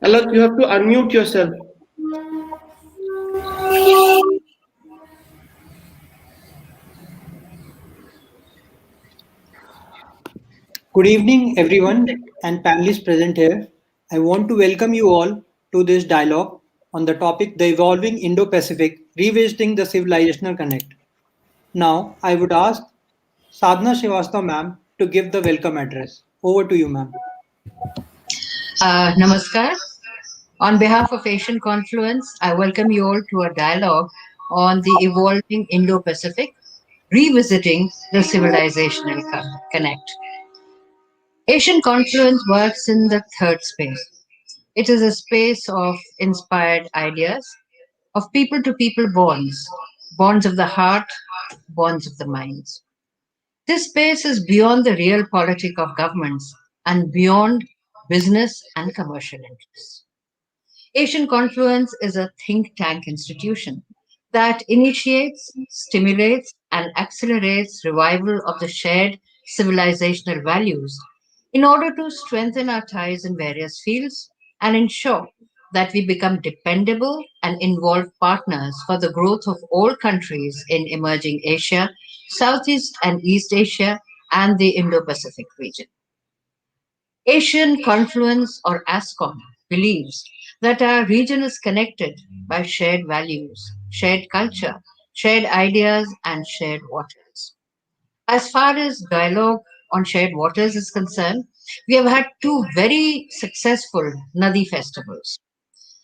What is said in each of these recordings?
Alok, you have to unmute yourself. Good evening, everyone, and panelists present here. I want to welcome you all to this dialogue on the topic The Evolving Indo Pacific Revisiting the Civilizational Connect. Now, I would ask Sadhna Srivastava ma'am to give the welcome address. Over to you, ma'am. Namaskar. On behalf of Asian Confluence, I welcome you all to a dialogue on the evolving Indo Pacific, revisiting the civilizational connect. Asian Confluence works in the third space. It is a space of inspired ideas, of people to people bonds, bonds of the heart, bonds of the minds. This space is beyond the real politic of governments and beyond business and commercial interests. Asian Confluence is a think tank institution that initiates, stimulates, and accelerates revival of the shared civilizational values in order to strengthen our ties in various fields and ensure that we become dependable and involved partners for the growth of all countries in emerging Asia, Southeast and East Asia, and the Indo Pacific region. Asian Confluence or ASCOM believes that our region is connected by shared values, shared culture, shared ideas, and shared waters. As far as dialogue on shared waters is concerned, we have had two very successful Nadi festivals.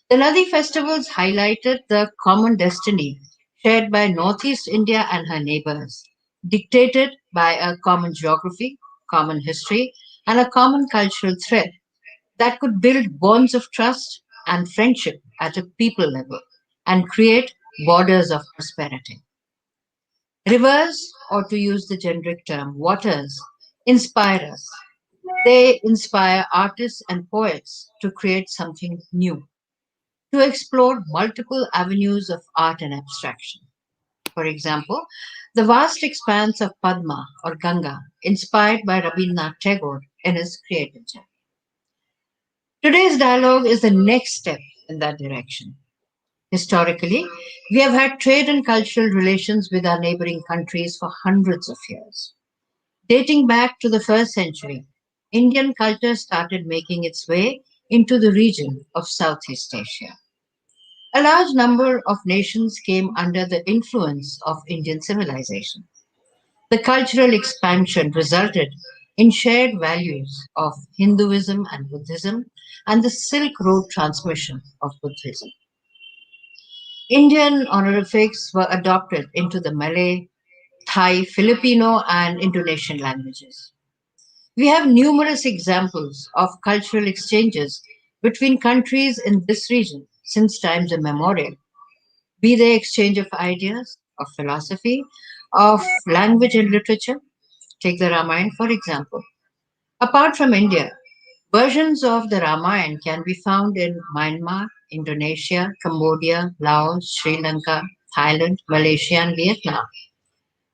The Nadi festivals highlighted the common destiny shared by Northeast India and her neighbors, dictated by a common geography, common history, and a common cultural thread that could build bonds of trust and friendship at a people level and create borders of prosperity. Rivers, or to use the generic term, waters, inspire us. They inspire artists and poets to create something new, to explore multiple avenues of art and abstraction. For example, the vast expanse of Padma or Ganga, inspired by Rabindranath Tagore in his creative journey. Today's dialogue is the next step in that direction. Historically, we have had trade and cultural relations with our neighboring countries for hundreds of years. Dating back to the first century, Indian culture started making its way into the region of Southeast Asia. A large number of nations came under the influence of Indian civilization. The cultural expansion resulted in shared values of Hinduism and Buddhism and the Silk Road transmission of Buddhism. Indian honorifics were adopted into the Malay, Thai, Filipino, and Indonesian languages. We have numerous examples of cultural exchanges between countries in this region since times immemorial, be they exchange of ideas, of philosophy, of language and literature. Take the Ramayana, for example. Apart from India, versions of the Ramayana can be found in Myanmar, Indonesia, Cambodia, Laos, Sri Lanka, Thailand, Malaysia, and Vietnam.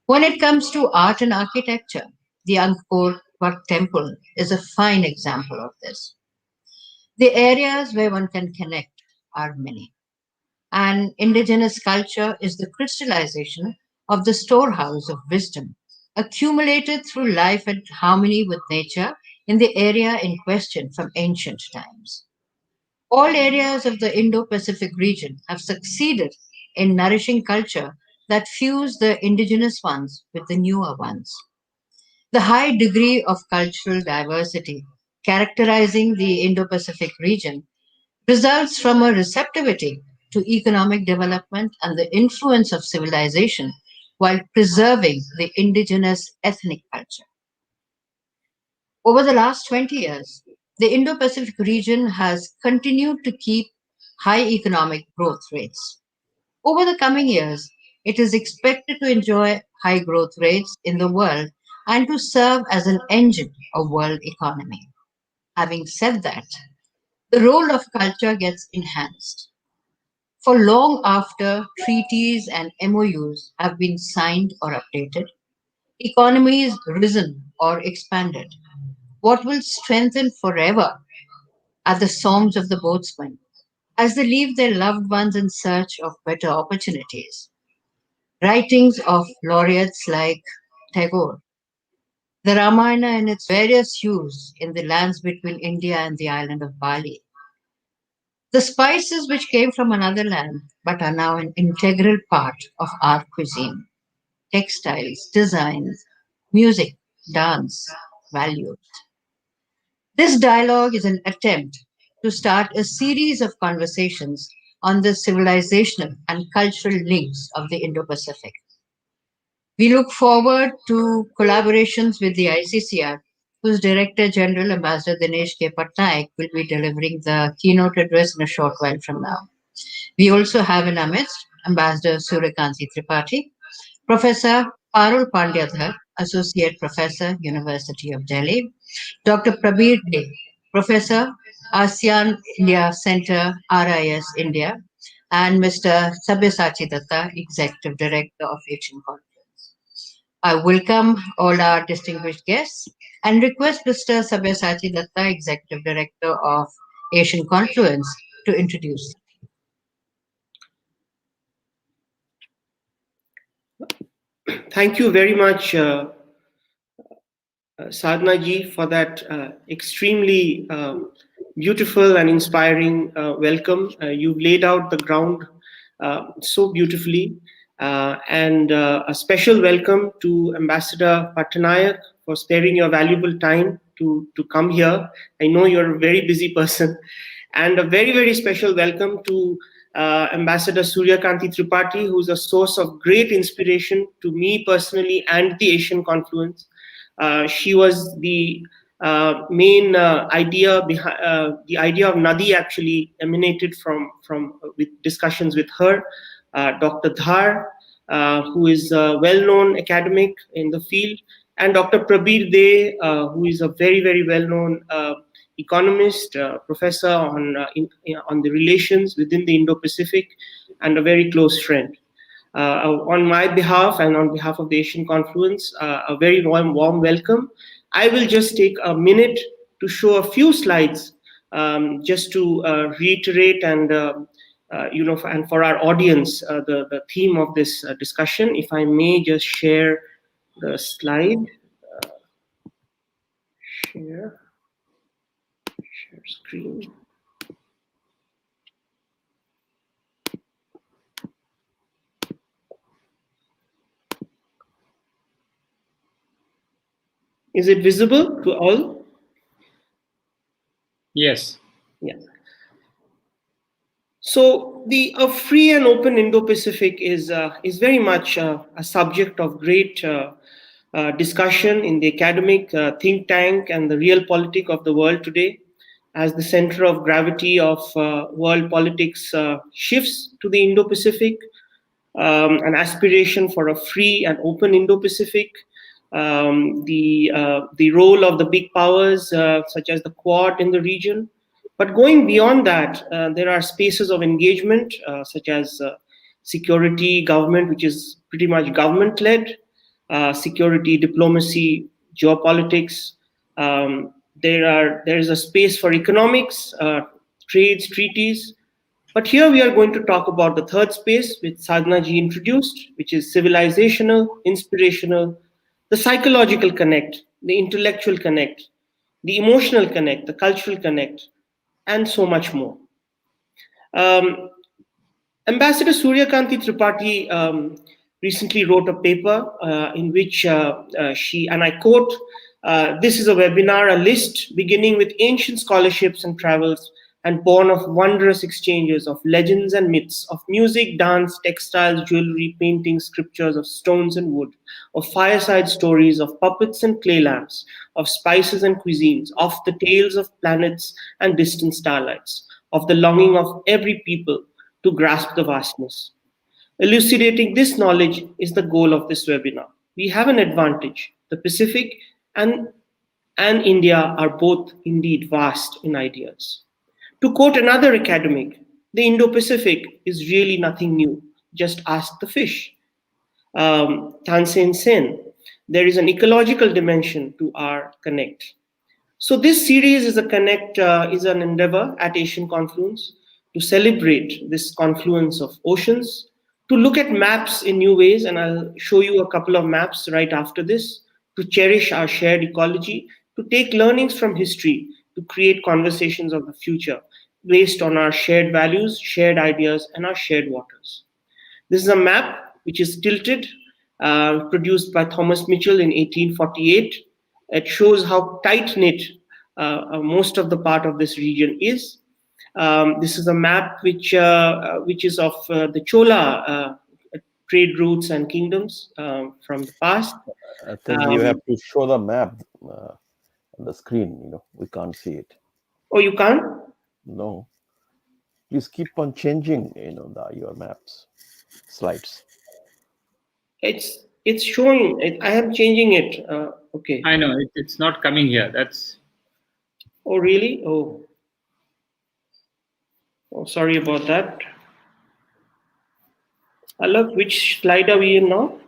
When it comes to art and architecture, the Angkor Wat Temple is a fine example of this. The areas where one can connect are many. And indigenous culture is the crystallization of the storehouse of wisdom, accumulated through life and harmony with nature in the area in question from ancient times. All areas of the Indo Pacific region have succeeded in nourishing culture that fuse the indigenous ones with the newer ones. The high degree of cultural diversity characterizing the Indo Pacific region results from a receptivity to economic development and the influence of civilization while preserving the indigenous ethnic culture. Over the last 20 years, the Indo Pacific region has continued to keep high economic growth rates. Over the coming years, it is expected to enjoy high growth rates in the world and to serve as an engine of world economy. Having said that, the role of culture gets enhanced. For long after treaties and MOUs have been signed or updated, economies risen or expanded. What will strengthen forever are the songs of the boatsmen as they leave their loved ones in search of better opportunities. Writings of laureates like Tagore, the Ramayana in its various hues in the lands between India and the island of Bali, the spices which came from another land but are now an integral part of our cuisine, textiles, designs, music, dance, values. This dialogue is an attempt to start a series of conversations on the civilizational and cultural links of the Indo Pacific. We look forward to collaborations with the ICCR, whose Director General Ambassador Dinesh K. Patnaik will be delivering the keynote address in a short while from now. We also have in our midst Ambassador Suryakanti Tripathi, Professor Parul Pandyadhar, Associate Professor, University of Delhi, Dr. Prabir Dey, Professor, ASEAN India Center, RIS India, and Mr. Sabyasachi Datta, Executive Director of Asian Confluence. I welcome all our distinguished guests and request Mr. Sabyasachi Datta, Executive Director of Asian Confluence, to introduce. Thank you very much, Sadhna ji, for that extremely beautiful and inspiring welcome. You've laid out the ground so beautifully. And a special welcome to Ambassador Patnaik for sparing your valuable time to come here. I know you're a very busy person. And a very, very special welcome to Ambassador Suryakanti Tripathi, who's a source of great inspiration to me personally and the Asian Confluence. She was the main idea behind the idea of Nadi actually emanated from with discussions with her, Dr. Dhar, who is a well-known academic in the field, and Dr. Prabir Dey, who is a very, very well-known economist, professor on the relations within the Indo-Pacific, and a very close friend. On my behalf and on behalf of the Asian Confluence, a very warm welcome. I will just take a minute to show a few slides just to reiterate and and for our audience, the theme of this discussion. If I may just share the slide. Share screen. Is it visible to all? Yes. Yeah. So the free and open Indo-Pacific is very much a subject of great discussion in the academic think tank and the real politic of the world today, as the center of gravity of world politics shifts to the Indo-Pacific. An aspiration for a free and open Indo-Pacific, the role of the big powers such as the Quad in the region. But going beyond that, there are spaces of engagement such as security, government, which is pretty much government-led, security, diplomacy, geopolitics. There is a space for economics, trades, treaties. But here we are going to talk about the third space, which Sadhana ji introduced, which is civilizational, inspirational, the psychological connect, the intellectual connect, the emotional connect, the cultural connect, and so much more. Ambassador Suryakanti Tripathi recently wrote a paper in which she, and I quote, this is a webinar, a list beginning with ancient scholarships and travels and born of wondrous exchanges of legends and myths, of music, dance, textiles, jewelry, paintings, scriptures, of stones and wood, of fireside stories, of puppets and clay lamps, of spices and cuisines, of the tales of planets and distant starlights, of the longing of every people to grasp the vastness. Elucidating this knowledge is the goal of this webinar. We have an advantage. The Pacific and, and India are both indeed vast in ideas. To quote another academic, the Indo Pacific is really nothing new. Just ask the fish. Tansen Sen. There is an ecological dimension to our connect. So this series is is an endeavor at Asian Confluence to celebrate this confluence of oceans, to look at maps in new ways, and I'll show you a couple of maps right after this, to cherish our shared ecology, to take learnings from history, to create conversations of the future based on our shared values, shared ideas, and our shared waters. This is a map which is tilted, produced by Thomas Mitchell in 1848. It shows how tight-knit most of the part of this region is. This is a map which is of the Chola trade routes and kingdoms from the past. I think you have to show the map on the screen. We can't see it. Oh, you can't? No. Please keep on changing, your maps, slides. It's showing. I am changing it. Okay. I know it's not coming here. That's. Oh, really? Oh, sorry about that. Alok, which slide are we in now?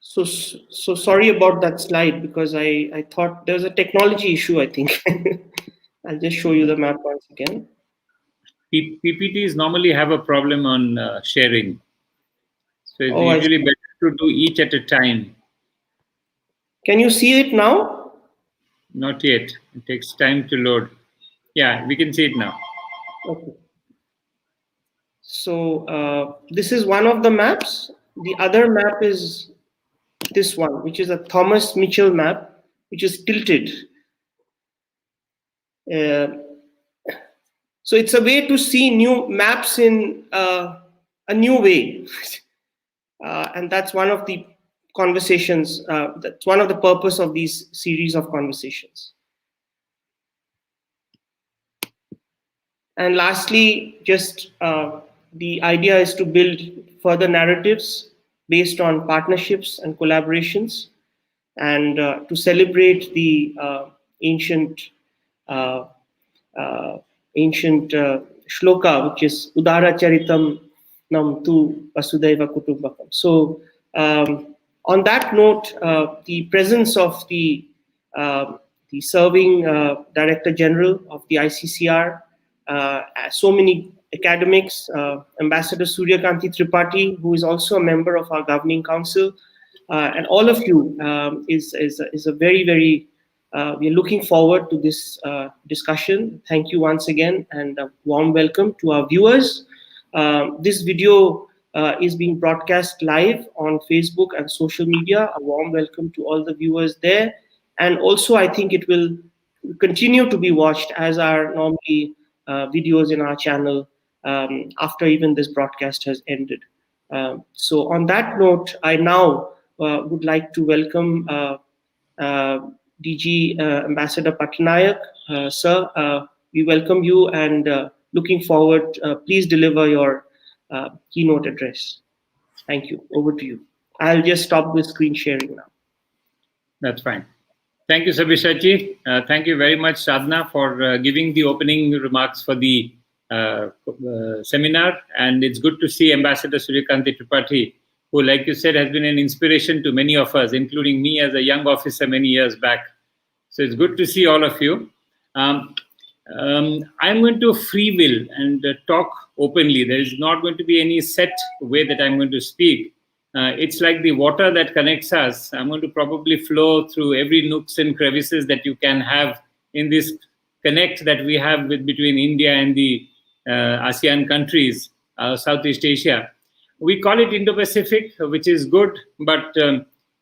So sorry about that slide because I thought there was a technology issue, I think. I'll just show you the map once again. PPTs normally have a problem on sharing. So it's usually better to do each at a time. Can you see it now? Not yet. It takes time to load. Yeah, we can see it now. Okay. So this is one of the maps. The other map is this one, which is a Thomas Mitchell map, which is tilted. So it's a way to see new maps in a new way. And that's one of the conversations, that's one of the purpose of these series of conversations. And lastly, just the idea is to build further narratives based on partnerships and collaborations, and to celebrate the ancient shloka, which is Udara Charitam Nam Tu Vasudhaiva Kutumbakam. So on that note, the presence of the serving Director General of the ICCR, so many academics, Ambassador Suryakanti Tripathi, who is also a member of our governing council, and all of you is a very, very, we're looking forward to this discussion. Thank you once again, and a warm welcome to our viewers. This video is being broadcast live on Facebook and social media. A warm welcome to all the viewers there. And also, I think it will continue to be watched as our normally videos in our channel after even this broadcast has ended. So on that note, I now would like to welcome DG Ambassador Patnaik. Sir, we welcome you and looking forward. Please deliver your keynote address. Thank you. Over to you. I'll just stop the screen sharing now. That's fine. Thank you, Sabishaji. Thank you very much, Sadhna, for giving the opening remarks for the seminar. And it's good to see Ambassador Suryakanti Tripathi, who, like you said, has been an inspiration to many of us, including me as a young officer many years back. So it's good to see all of you. I'm going to free will and talk openly. There is not going to be any set way that I'm going to speak. It's like the water that connects us. I'm going to probably flow through every nooks and crevices that you can have in this connect that we have between India and the ASEAN countries, Southeast Asia. We call it Indo Pacific, which is good, but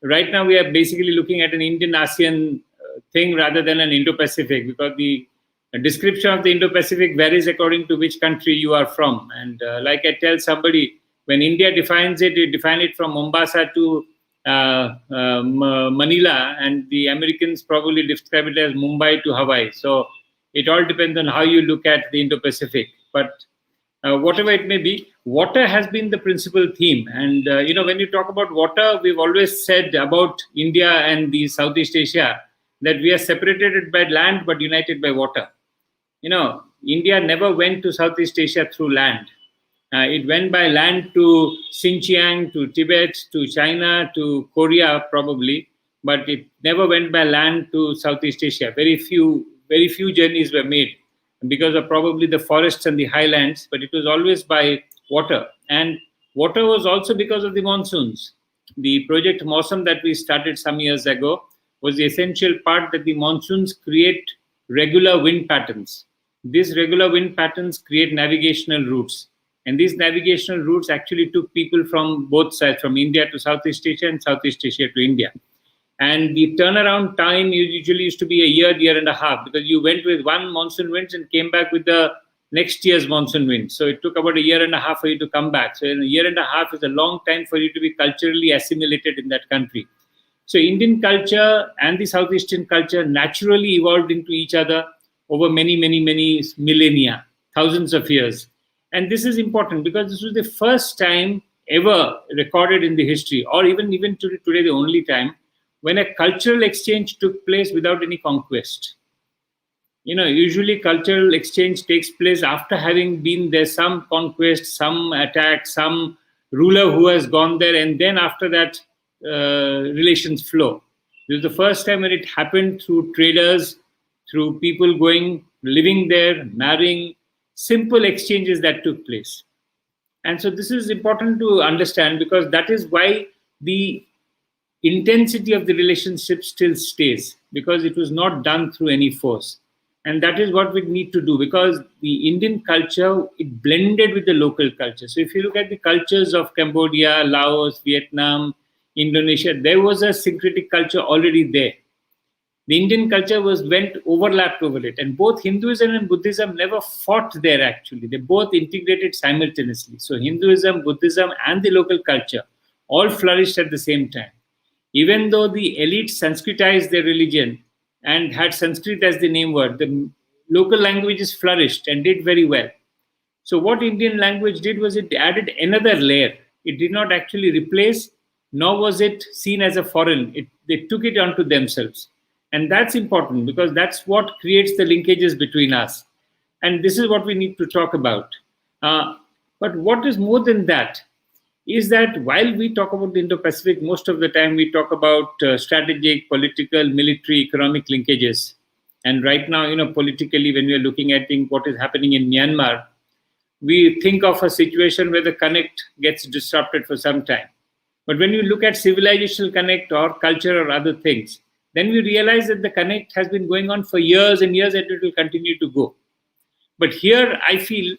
right now we are basically looking at an Indian ASEAN thing rather than an Indo Pacific, because the description of the Indo Pacific varies according to which country you are from. And like I tell somebody, when India defines it, it defines it from Mombasa to Manila, and the Americans probably describe it as Mumbai to Hawaii. So it all depends on how you look at the Indo Pacific. But whatever it may be, water has been the principal theme. And when you talk about water, we've always said about India and the Southeast Asia that we are separated by land but united by water. India never went to Southeast Asia through land. It went by land to Xinjiang, to Tibet, to China, to Korea probably, but it never went by land to Southeast Asia. Very few journeys were made because of probably the forests and the highlands, but it was always by water. And water was also because of the monsoons. The project Mausam that we started some years ago was the essential part that the monsoons create regular wind patterns. These regular wind patterns create navigational routes. And these navigational routes actually took people from both sides, from India to Southeast Asia and Southeast Asia to India. And the turnaround time usually used to be a year and a half, because you went with one monsoon winds and came back with the next year's monsoon winds. So it took about a year and a half for you to come back. So in a year and a half is a long time for you to be culturally assimilated in that country. So Indian culture and the Southeastern culture naturally evolved into each other over many millennia, thousands of years. And this is important because this was the first time ever recorded in the history, or even today the only time, when a cultural exchange took place without any conquest. Usually cultural exchange takes place after having been there some conquest, some attack, some ruler who has gone there, and then after that relations flow. This is the first time when it happened through traders, through people going, living there, marrying, simple exchanges that took place. And so this is important to understand, because that is why the intensity of the relationship still stays, because it was not done through any force. And that is what we need to do, because the Indian culture, it blended with the local culture. So if you look at the cultures of Cambodia, Laos, Vietnam, Indonesia, there was a syncretic culture already there. The Indian culture went overlapped over it. And both Hinduism and Buddhism never fought there actually. They both integrated simultaneously. So Hinduism, Buddhism, and the local culture all flourished at the same time. Even though the elite Sanskritized their religion and had Sanskrit as the name word, the local languages flourished and did very well. So what Indian language did was it added another layer. It did not actually replace, nor was it seen as a foreign. They took it onto themselves. And that's important, because that's what creates the linkages between us. And this is what we need to talk about. But what is more than that is that while we talk about the Indo-Pacific, most of the time we talk about strategic, political, military, economic linkages. And right now, politically, when we are looking at what is happening in Myanmar, we think of a situation where the connect gets disrupted for some time. But when you look at civilizational connect or culture or other things, then we realize that the connect has been going on for years and years, and it will continue to go. But here, I feel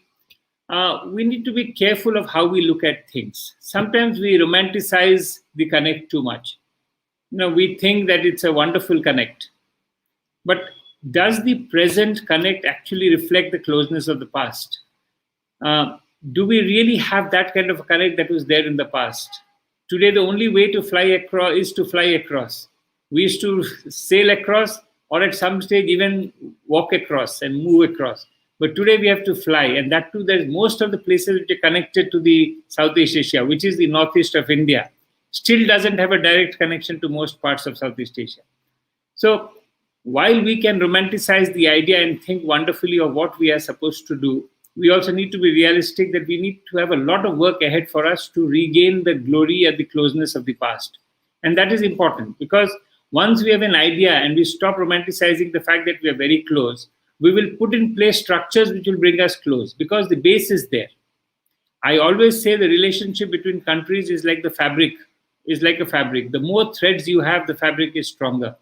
we need to be careful of how we look at things. Sometimes we romanticize the connect too much. We think that it's a wonderful connect. But does the present connect actually reflect the closeness of the past? Do we really have that kind of a connect that was there in the past? Today, the only way to fly across is to fly across. We used to sail across, or at some stage even walk across and move across. But today we have to fly, and that too, there's most of the places which are connected to the Southeast Asia, which is the northeast of India, still doesn't have a direct connection to most parts of Southeast Asia. So while we can romanticize the idea and think wonderfully of what we are supposed to do, we also need to be realistic that we need to have a lot of work ahead for us to regain the glory and the closeness of the past. And that is important, because once we have an idea and we stop romanticizing the fact that we are very close, we will put in place structures which will bring us close, because the base is there. I always say the relationship between countries is like the fabric, is like a fabric. The more threads you have, the fabric is stronger.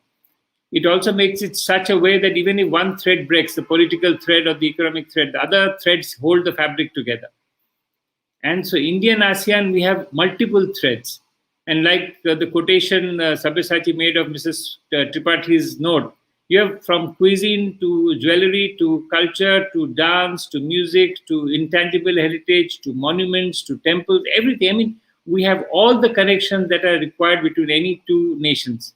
It also makes it such a way that even if one thread breaks, the political thread or the economic thread, the other threads hold the fabric together. And so India and ASEAN, we have multiple threads. And like the quotation Sabyasachi made of Mrs. Tripathi's note, you have from cuisine to jewelry to culture to dance to music to intangible heritage to monuments to temples, everything. I mean, we have all the connections that are required between any two nations.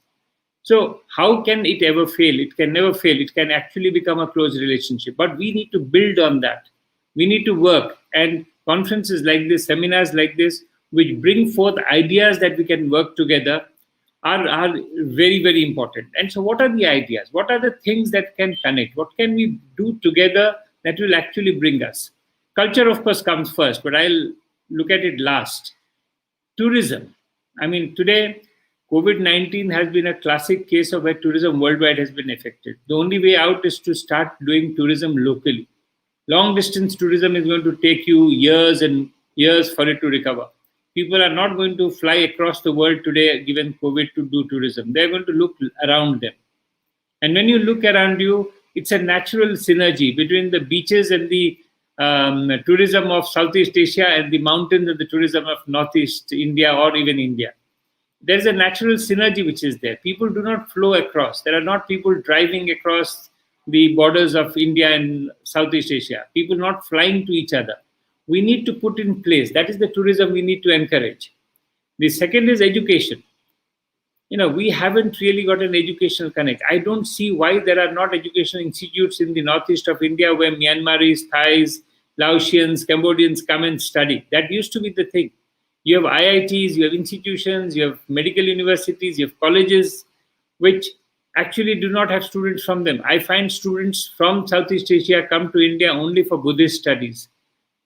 So how can it ever fail? It can never fail. It can actually become a close relationship. But we need to build on that. We need to work. And conferences like this, seminars like this, which bring forth ideas that we can work together, are very, very important. And so what are the ideas? What are the things that can connect? What can we do together that will actually bring us? Culture, of course, comes first, but I'll look at it last. Tourism. I mean, today, COVID-19 has been a classic case of where tourism worldwide has been affected. The only way out is to start doing tourism locally. Long distance tourism is going to take you years and years for it to recover. People are not going to fly across the world today, given COVID, to do tourism. They're going to look around them. And when you look around you, it's a natural synergy between the beaches and the tourism of Southeast Asia and the mountains and the tourism of Northeast India or even India. There's a natural synergy which is there. People do not flow across. There are not people driving across the borders of India and Southeast Asia. People not flying to each other. We need to put in place. That is the tourism we need to encourage. The second is education. We haven't really got an educational connect. I don't see why there are not educational institutes in the northeast of India where Myanmaris, Thais, Laotians, Cambodians come and study. That used to be the thing. You have IITs, you have institutions, you have medical universities, you have colleges, which actually do not have students from them. I find students from Southeast Asia come to India only for Buddhist studies.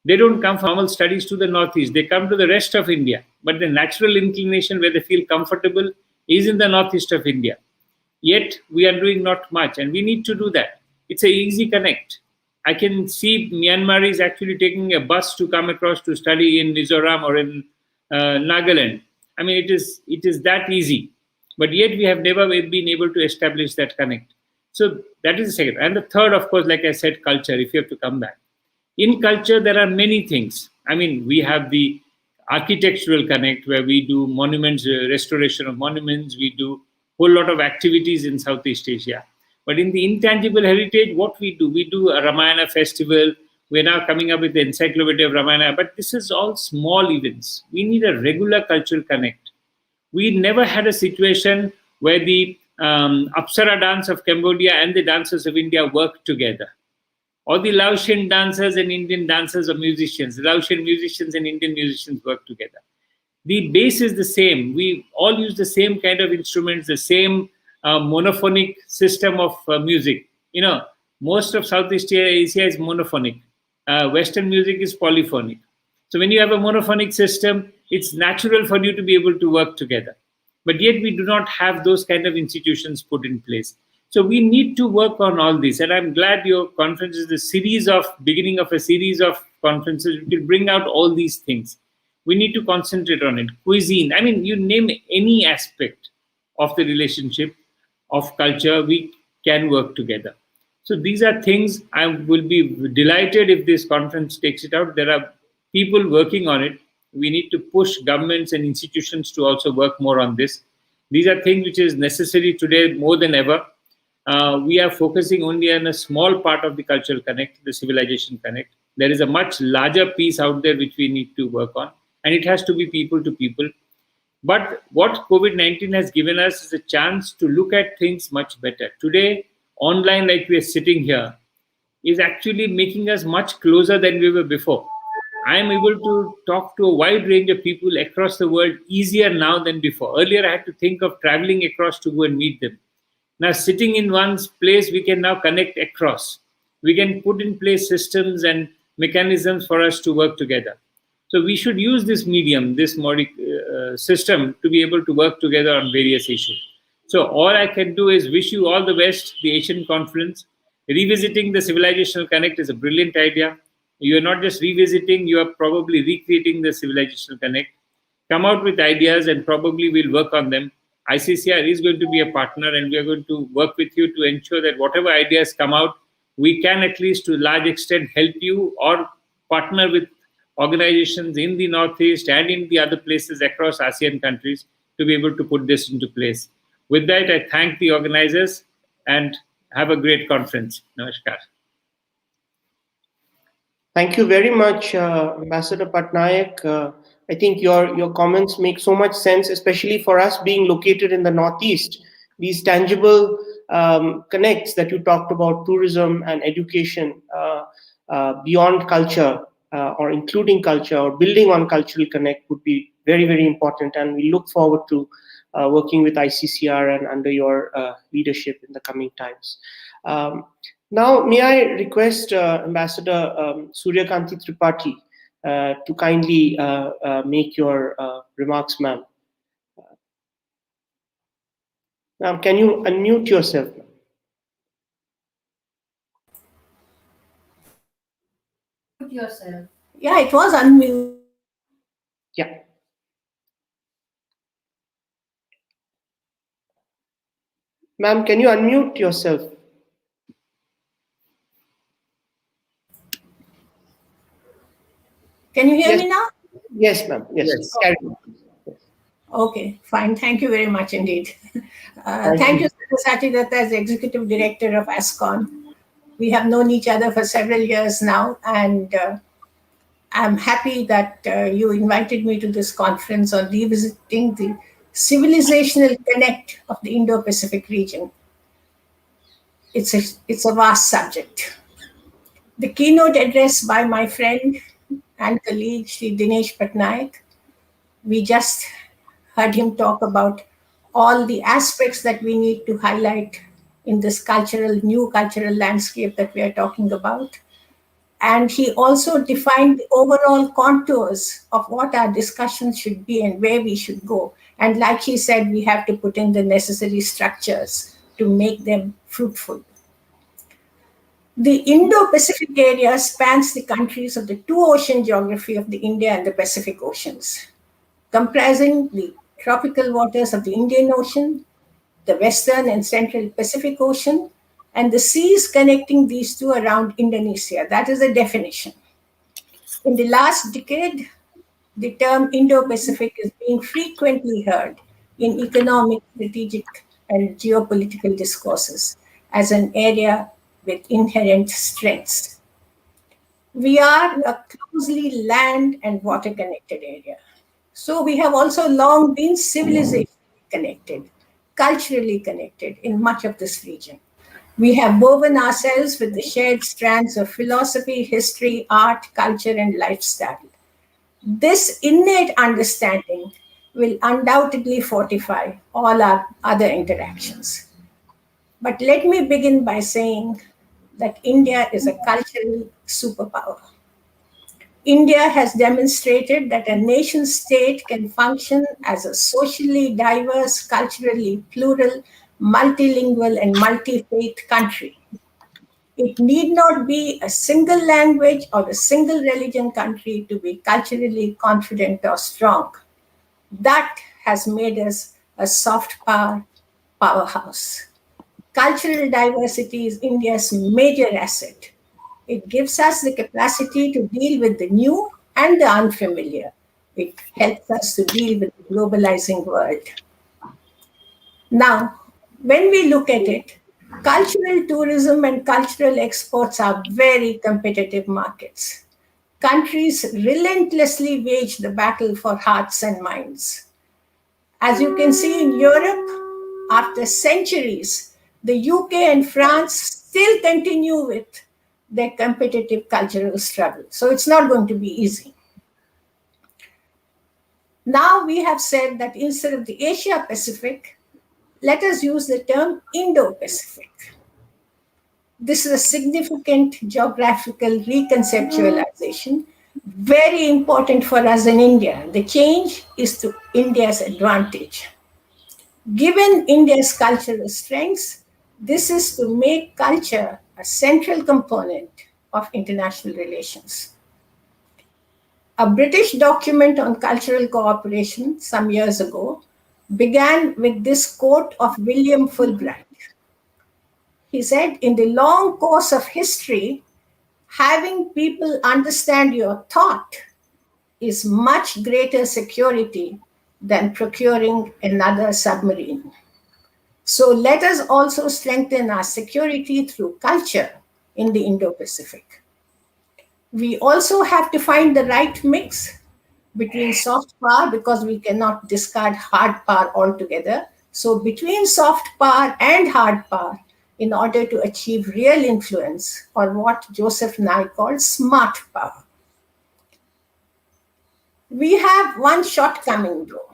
They don't come for normal studies to the Northeast. They come to the rest of India. But the natural inclination where they feel comfortable is in the Northeast of India. Yet we are doing not much, and we need to do that. It's an easy connect. I can see Myanmaris actually taking a bus to come across to study in Mizoram or in Nagaland. I mean, it is that easy. But yet we have never been able to establish that connect. So that is the second. And the third, of course, like I said, culture, if you have to come back. In culture, there are many things. I mean, we have the architectural connect where we do monuments, restoration of monuments. We do a whole lot of activities in Southeast Asia. But in the intangible heritage, what we do a Ramayana festival. We're now coming up with the encyclopedia of Ramayana. But this is all small events. We need a regular cultural connect. We never had a situation where the Apsara dance of Cambodia and the dancers of India work together. Or the Laotian dancers and Indian dancers or musicians. The Laotian musicians and Indian musicians work together. The base is the same. We all use the same kind of instruments, the same monophonic system of music. Most of Southeast Asia is monophonic. Western music is polyphonic. So when you have a monophonic system, it's natural for you to be able to work together. But yet we do not have those kind of institutions put in place. So we need to work on all this. And I'm glad your conference is the beginning of a series of conferences which will bring out all these things. We need to concentrate on it. Cuisine, I mean, you name any aspect of the relationship of culture, we can work together. So these are things I will be delighted if this conference takes it out. There are people working on it. We need to push governments and institutions to also work more on this. These are things which is necessary today more than ever. We are focusing only on a small part of the cultural connect, the civilization connect. There is a much larger piece out there which we need to work on, and it has to be people to people. But what COVID-19 has given us is a chance to look at things much better. Today, online, like we are sitting here, is actually making us much closer than we were before. I am able to talk to a wide range of people across the world easier now than before. Earlier, I had to think of traveling across to go and meet them. Now, sitting in one place, we can now connect across. We can put in place systems and mechanisms for us to work together. So we should use this medium, this system, to be able to work together on various issues. So all I can do is wish you all the best, the Asian Confluence. Revisiting the Civilisational Connect is a brilliant idea. You are not just revisiting, you are probably recreating the Civilisational Connect. Come out with ideas and probably we'll work on them. ICCR is going to be a partner and we are going to work with you to ensure that whatever ideas come out, we can at least to a large extent help you or partner with organizations in the Northeast and in the other places across ASEAN countries to be able to put this into place. With that, I thank the organizers and have a great conference. Namaskar. Thank you very much, Ambassador Patnaik. I think your comments make so much sense, especially for us being located in the Northeast. These tangible connects that you talked about, tourism and education, beyond culture or including culture or building on cultural connect would be very, very important. And we look forward to working with ICCR and under your leadership in the coming times. Now, may I request Ambassador Suryakanti Tripathi to kindly make your remarks, ma'am. Ma'am, can you unmute yourself? Yourself. Yeah, it was unmuted. Yeah. Ma'am, can you unmute yourself? Can you hear me now? Yes, ma'am. Yes. Carry on. Okay, fine. Thank you very much indeed. Thank you, Sati Datta, as Executive Director of ASCON. We have known each other for several years now, and I'm happy that you invited me to this conference on revisiting the civilizational connect of the Indo Pacific region. It's a vast subject. The keynote address by my friend and colleague, Shri Dinesh Patnaik, we just heard him talk about all the aspects that we need to highlight in this new cultural landscape that we are talking about. And he also defined the overall contours of what our discussions should be and where we should go. And like he said, we have to put in the necessary structures to make them fruitful. The Indo-Pacific area spans the countries of the two-ocean geography of the India and the Pacific Oceans, comprising the tropical waters of the Indian Ocean, the Western and Central Pacific Ocean, and the seas connecting these two around Indonesia. That is the definition. In the last decade, the term Indo-Pacific is being frequently heard in economic, strategic, and geopolitical discourses as an area with inherent strengths. We are a closely land and water connected area. So we have also long been civilizationally connected, culturally connected in much of this region. We have woven ourselves with the shared strands of philosophy, history, art, culture, and lifestyle. This innate understanding will undoubtedly fortify all our other interactions. But let me begin by saying that India is a cultural superpower. India has demonstrated that a nation state can function as a socially diverse, culturally plural, multilingual, and multi-faith country. It need not be a single language or a single religion country to be culturally confident or strong. That has made us a soft power powerhouse. Cultural diversity is India's major asset. It gives us the capacity to deal with the new and the unfamiliar. It helps us to deal with the globalizing world. Now, when we look at it, cultural tourism and cultural exports are very competitive markets. Countries relentlessly wage the battle for hearts and minds. As you can see in Europe, after centuries, the UK and France still continue with their competitive cultural struggle. So it's not going to be easy. Now we have said that instead of the Asia Pacific, let us use the term Indo-Pacific. This is a significant geographical reconceptualization, very important for us in India. The change is to India's advantage. Given India's cultural strengths, this is to make culture a central component of international relations. A British document on cultural cooperation some years ago began with this quote of William Fulbright. He said, "In the long course of history, having people understand your thought is much greater security than procuring another submarine. So let us also strengthen our security through culture in the Indo Pacific." We also have to find the right mix between soft power, because we cannot discard hard power altogether. So between soft power and hard power, in order to achieve real influence, or what Joseph Nye called smart power. We have one shortcoming though.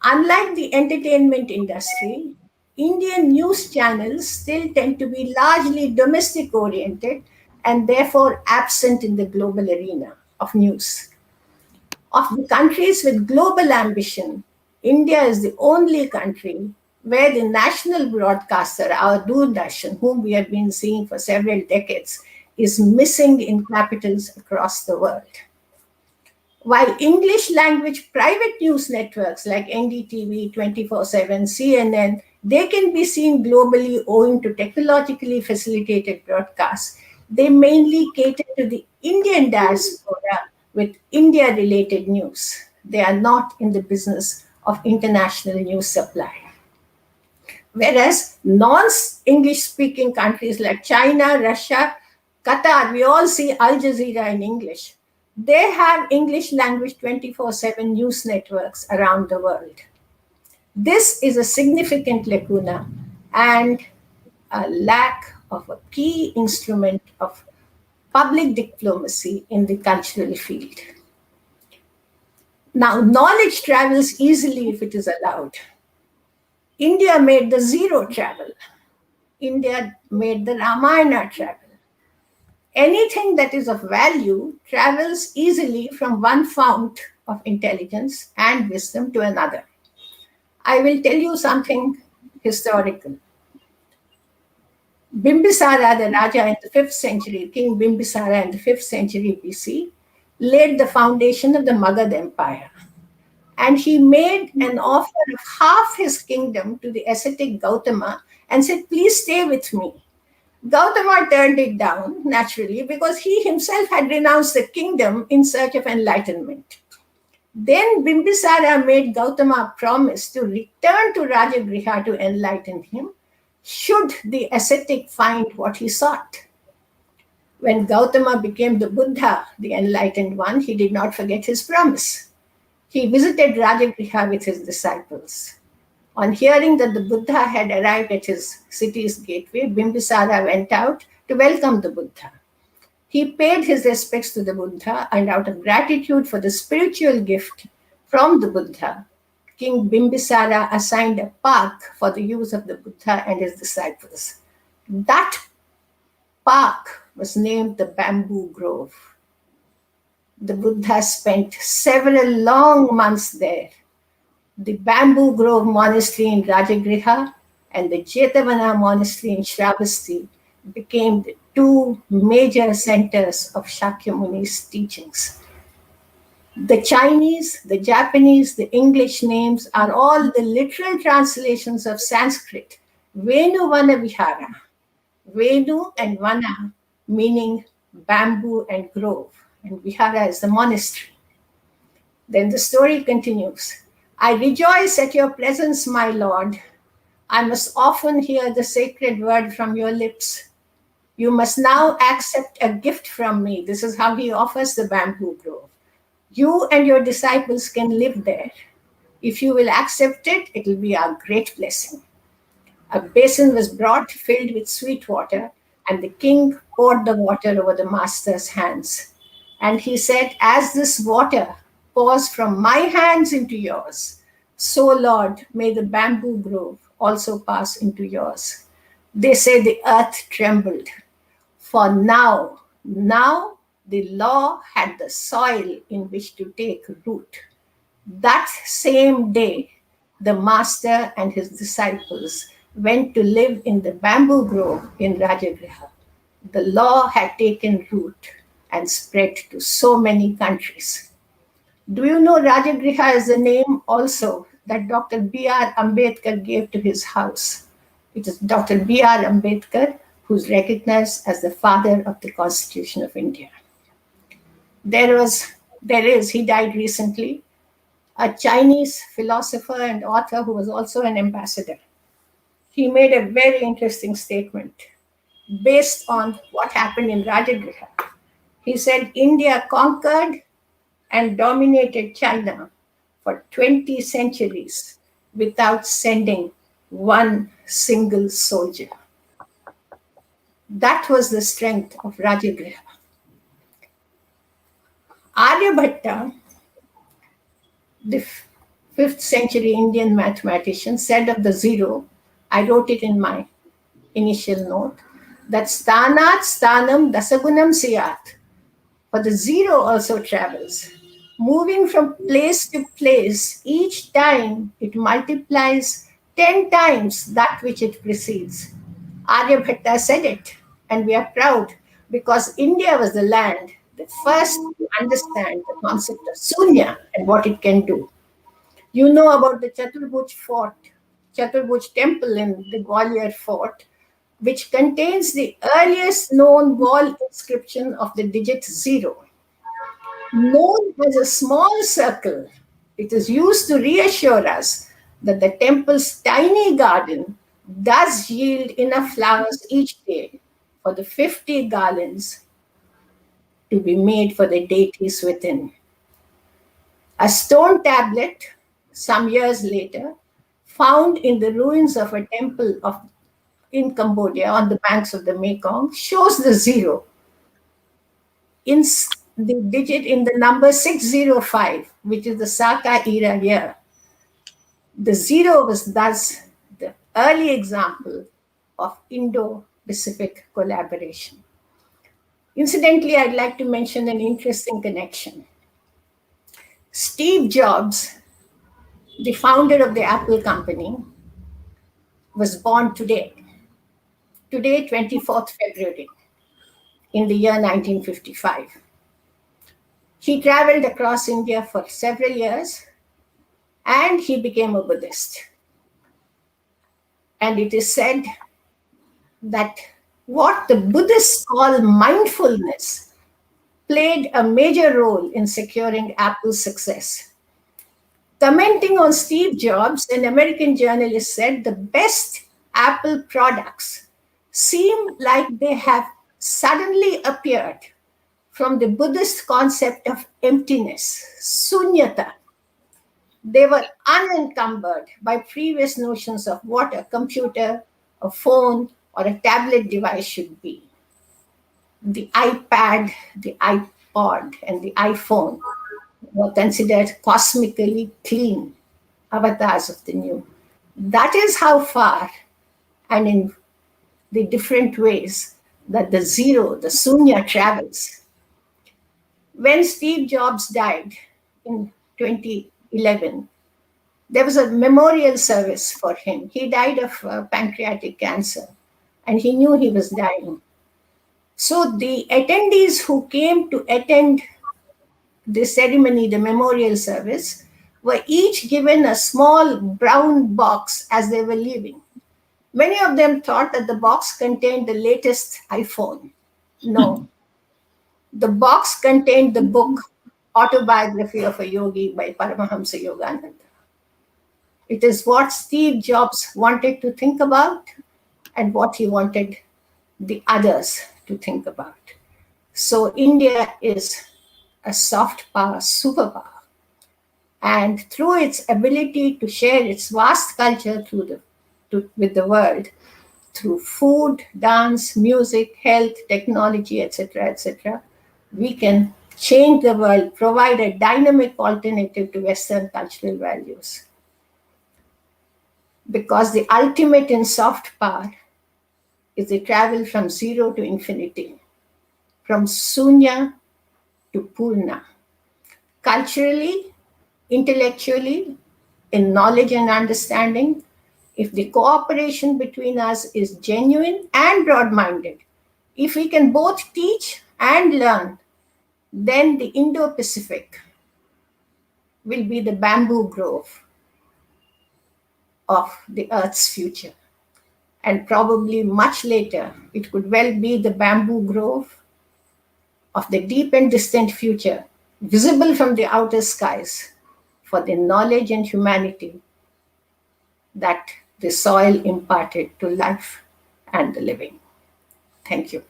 Unlike the entertainment industry, Indian news channels still tend to be largely domestic oriented and therefore absent in the global arena of news. Of the countries with global ambition, India is the only country where the national broadcaster, our Doordarshan, whom we have been seeing for several decades, is missing in capitals across the world. While English language private news networks like NDTV, 24/7, CNN, they can be seen globally owing to technologically facilitated broadcasts, they mainly cater to the Indian diaspora with India-related news. They are not in the business of international news supply. Whereas non-English speaking countries like China, Russia, Qatar, we all see Al Jazeera in English. They have English language 24/7 news networks around the world. This is a significant lacuna and a lack of a key instrument of public diplomacy in the cultural field. Now, knowledge travels easily if it is allowed. India made the zero travel. India made the Ramayana travel. Anything that is of value travels easily from one fount of intelligence and wisdom to another. I will tell you something historical. Bimbisara, the Raja in the 5th century, King Bimbisara in the 5th century BC, laid the foundation of the Magad Empire. And he made an offer of half his kingdom to the ascetic Gautama and said, "Please stay with me." Gautama turned it down, naturally, because he himself had renounced the kingdom in search of enlightenment. Then Bimbisara made Gautama promise to return to Rajagriha to enlighten him, should the ascetic find what he sought. When Gautama became the Buddha, the enlightened one, he did not forget his promise. He visited Rajagriha with his disciples. On hearing that the Buddha had arrived at his city's gateway, Bimbisara went out to welcome the Buddha. He paid his respects to the Buddha, and out of gratitude for the spiritual gift from the Buddha, King Bimbisara assigned a park for the use of the Buddha and his disciples. That park was named the Bamboo Grove. The Buddha spent several long months there. The Bamboo Grove Monastery in Rajagriha and the Jetavana Monastery in Shravasti became the two major centers of Shakyamuni's teachings. The Chinese, the Japanese, the English names are all the literal translations of Sanskrit. Venu Vana Vihara. Venu and Vana meaning bamboo and grove, and Vihara is the monastery. Then the story continues. "I rejoice at your presence, my lord. I must often hear the sacred word from your lips. You must now accept a gift from me." This is how he offers the bamboo grove. "You and your disciples can live there. If you will accept it, it will be our great blessing." A basin was brought filled with sweet water, and the king poured the water over the master's hands. And he said, "As this water pours from my hands into yours, so, Lord, may the bamboo grove also pass into yours." They say the earth trembled. For now the law had the soil in which to take root. That same day, the master and his disciples went to live in the bamboo grove in Rajagriha. the law had taken root and spread to so many countries. Do you know Rajagriha is the name also that Dr. B.R. Ambedkar gave to his house? It is Dr. B.R. Ambedkar who is recognized as the father of the Constitution of India. There is, he died recently, a Chinese philosopher and author who was also an ambassador. He made a very interesting statement based on what happened in Rajagriha. He said India conquered and dominated China for 20 centuries without sending one single soldier. That was the strength of Rajagriha. Aryabhatta, the 5th century Indian mathematician, said of the zero, I wrote it in my initial note, that sthanat sthanam dasagunam siyat. For the zero also travels. Moving from place to place, each time it multiplies 10 times that which it precedes. Aryabhatta said it, and we are proud because India was the land that first to understand the concept of Sunya and what it can do. You know about the Chaturbhuj fort, Chaturbhuj temple in the Gwalior fort, which contains the earliest known wall inscription of the digit zero. Known as a small circle, it is used to reassure us that the temple's tiny garden does yield enough flowers each day for the 50 garlands to be made for the deities within. A stone tablet, some years later, found in the ruins of a temple in Cambodia on the banks of the Mekong, shows the zero in the digit in the number 605, which is the Saka era year. The zero was thus the early example of Indo Pacific collaboration. Incidentally, I'd like to mention an interesting connection. Steve Jobs, the founder of the Apple company, was born today, 24th February, in the year 1955. He traveled across India for several years and he became a Buddhist. And it is said that what the Buddhists call mindfulness played a major role in securing Apple's success. Commenting on Steve Jobs, an American journalist said the best Apple products seem like they have suddenly appeared from the Buddhist concept of emptiness, sunyata. They were unencumbered by previous notions of what a computer, a phone, or a tablet device should be. The iPad, the iPod, and the iPhone were considered cosmically clean avatars of the new. That is how far and in the different ways that the zero, the sunya, travels. When Steve Jobs died in 2011, there was a memorial service for him. He died of pancreatic cancer, and he knew he was dying. So the attendees who came to attend the ceremony, the memorial service, were each given a small brown box as they were leaving. Many of them thought that the box contained the latest iPhone. No. The box contained the book Autobiography of a Yogi by Paramahamsa Yogananda. It is what Steve Jobs wanted to think about and what he wanted the others to think about. So India is a soft power superpower. And through its ability to share its vast culture with the world, through food, dance, music, health, technology, etc., we can change the world, provide a dynamic alternative to Western cultural values. Because the ultimate in soft power is the travel from zero to infinity, from sunya to purna. Culturally, intellectually, in knowledge and understanding, if the cooperation between us is genuine and broad-minded, If we can both teach and learn, then the Indo Pacific will be the bamboo grove of the Earth's future. And probably much later, it could well be the bamboo grove of the deep and distant future, visible from the outer skies, for the knowledge and humanity that the soil imparted to life and the living. Thank you.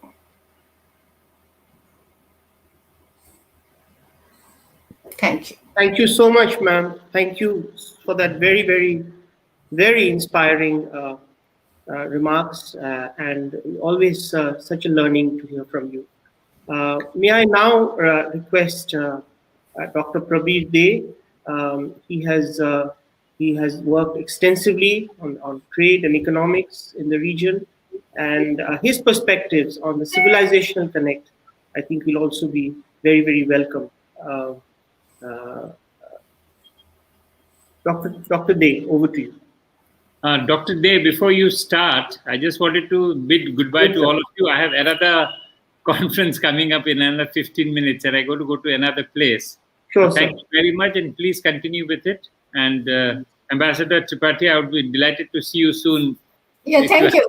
Thank you. Thank you so much, ma'am. Thank you for that very, very, very inspiring remarks, and always such a learning to hear from you. May I now request Dr. Prabir Dey. He has worked extensively on trade and economics in the region, and his perspectives on the civilizational connect, I think, will also be very, very welcome. Uh, Dr. Dey, over to you. Dr. Dey, before you start, I just wanted to bid goodbye to all of you. I have another conference coming up in another 15 minutes, and I got to go to another place. Sure, Thank you very much, and please continue with it. And Ambassador Tripathi, I would be delighted to see you soon. Yeah, thank you.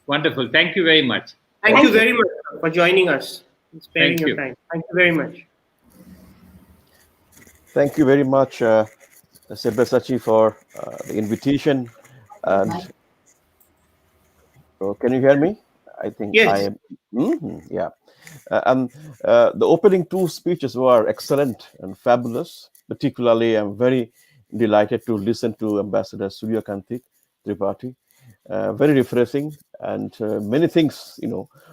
Wonderful. Thank you very much. Thank you very much for joining us and sparing Thank your you. time. Thank you very much. Thank you very much, Sabyasachi, for the invitation. And can you hear me? I think Yes. I am. Yeah. The opening two speeches were excellent and fabulous. Particularly, I'm very delighted to listen to Ambassador Suryakanti Tripathi. Very refreshing, and many things,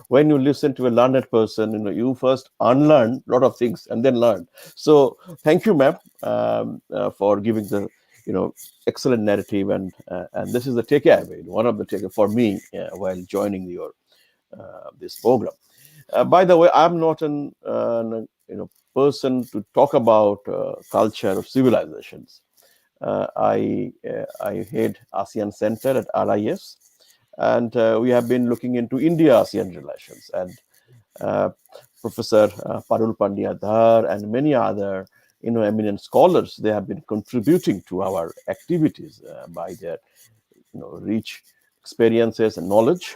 when you listen to a learned person, you first unlearn a lot of things and then learn. So thank you, ma'am, for giving the, excellent narrative, and this is the takeaway, one of the takeaway for me while joining your this program. By the way, I'm not an person to talk about culture or civilizations. I head ASEAN Center at RIS, and we have been looking into India-ASEAN relations. And Professor Parul Pandya and many other eminent scholars, they have been contributing to our activities by their rich experiences and knowledge.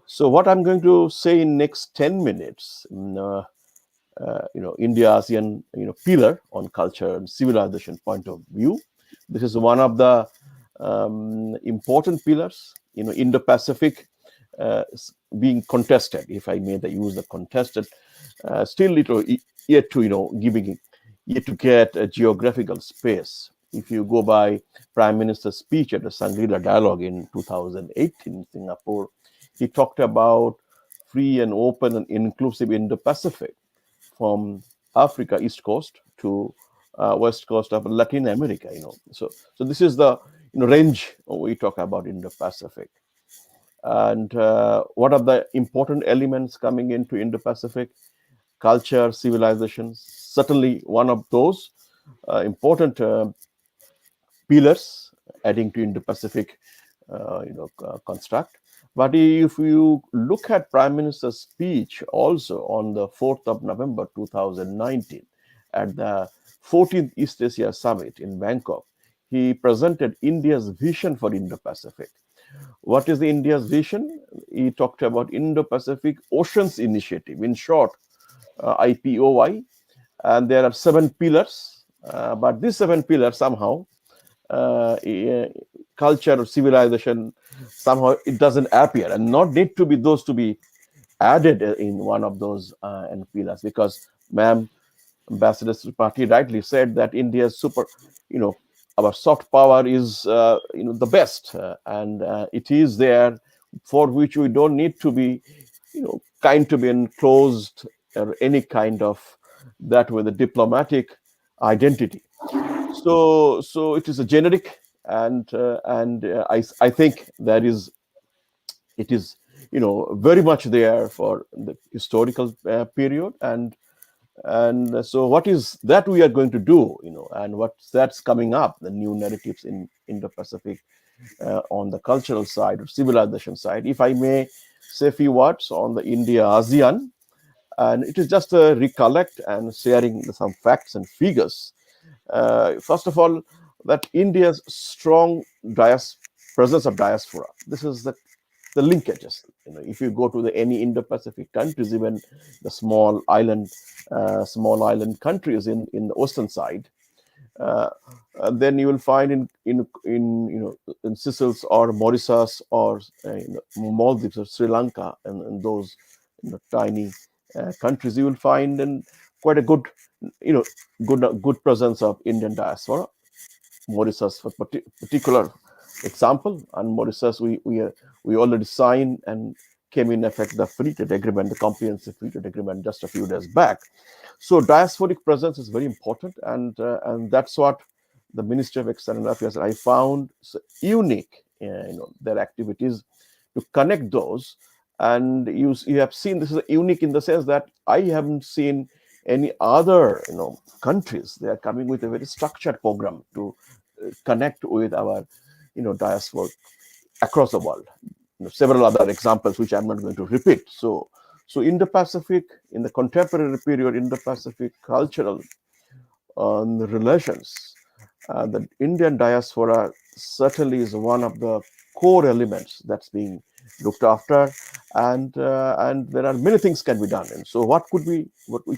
So what I'm going to say in next 10 minutes, India-ASEAN pillar on culture and civilization point of view. This is one of the important pillars. Indo-Pacific being contested, if I may use the contested, still yet to get a geographical space. If you go by Prime Minister's speech at the Shangri-La Dialogue in 2018 in Singapore, he talked about free and open and inclusive Indo-Pacific from Africa, East Coast, to West Coast of Latin America. So this is the range we talk about Indo-Pacific. And what are the important elements coming into Indo-Pacific? Culture, civilizations, certainly one of those important pillars adding to Indo-Pacific construct. But if you look at Prime Minister's speech also on the 4th of November 2019 at the 14th East Asia Summit in Bangkok, he presented India's vision for Indo-Pacific. What is the India's vision? He talked about Indo-Pacific Oceans Initiative, in short, IPOI, and there are 7 pillars. But these 7 pillars somehow, culture or civilization, somehow it doesn't appear, and not need to be those to be added in one of those pillars, because ma'am, Ambassador Tripathi rightly said that India's our soft power is the best, and it is there, for which we don't need to be kind to be enclosed or any kind of that with a diplomatic identity. So it is a generic, and I think it is very much there for the historical period, and so what is that we are going to do, and that's coming up, the new narratives in Indo-Pacific on the cultural side or civilization side. If I may say a few words on the India-ASEAN, and it is just a recollect and sharing some facts and figures. First of all, that India's strong presence of diaspora. This is the linkages. If you go to any Indo-Pacific countries, even the small island countries in the western side, then you will find in Seychelles or Mauritius or Maldives or Sri Lanka and those tiny countries, you will find quite a good good presence of Indian diaspora. Mauritius for particular example, and Mauritius we already signed and came in effect the free trade agreement, the comprehensive free trade agreement just a few days back. So diasporic presence is very important, and that's what the Ministry of External Affairs I found unique. Their activities to connect those, and you have seen this is unique in the sense that I haven't seen any other countries. They are coming with a very structured program to connect with our diaspora across the world. Several other examples which I'm not going to repeat. So Indo-Pacific, in the contemporary period, Indo-Pacific cultural relations, the Indian diaspora certainly is one of the core elements that's being looked after, and there are many things can be done. And so what we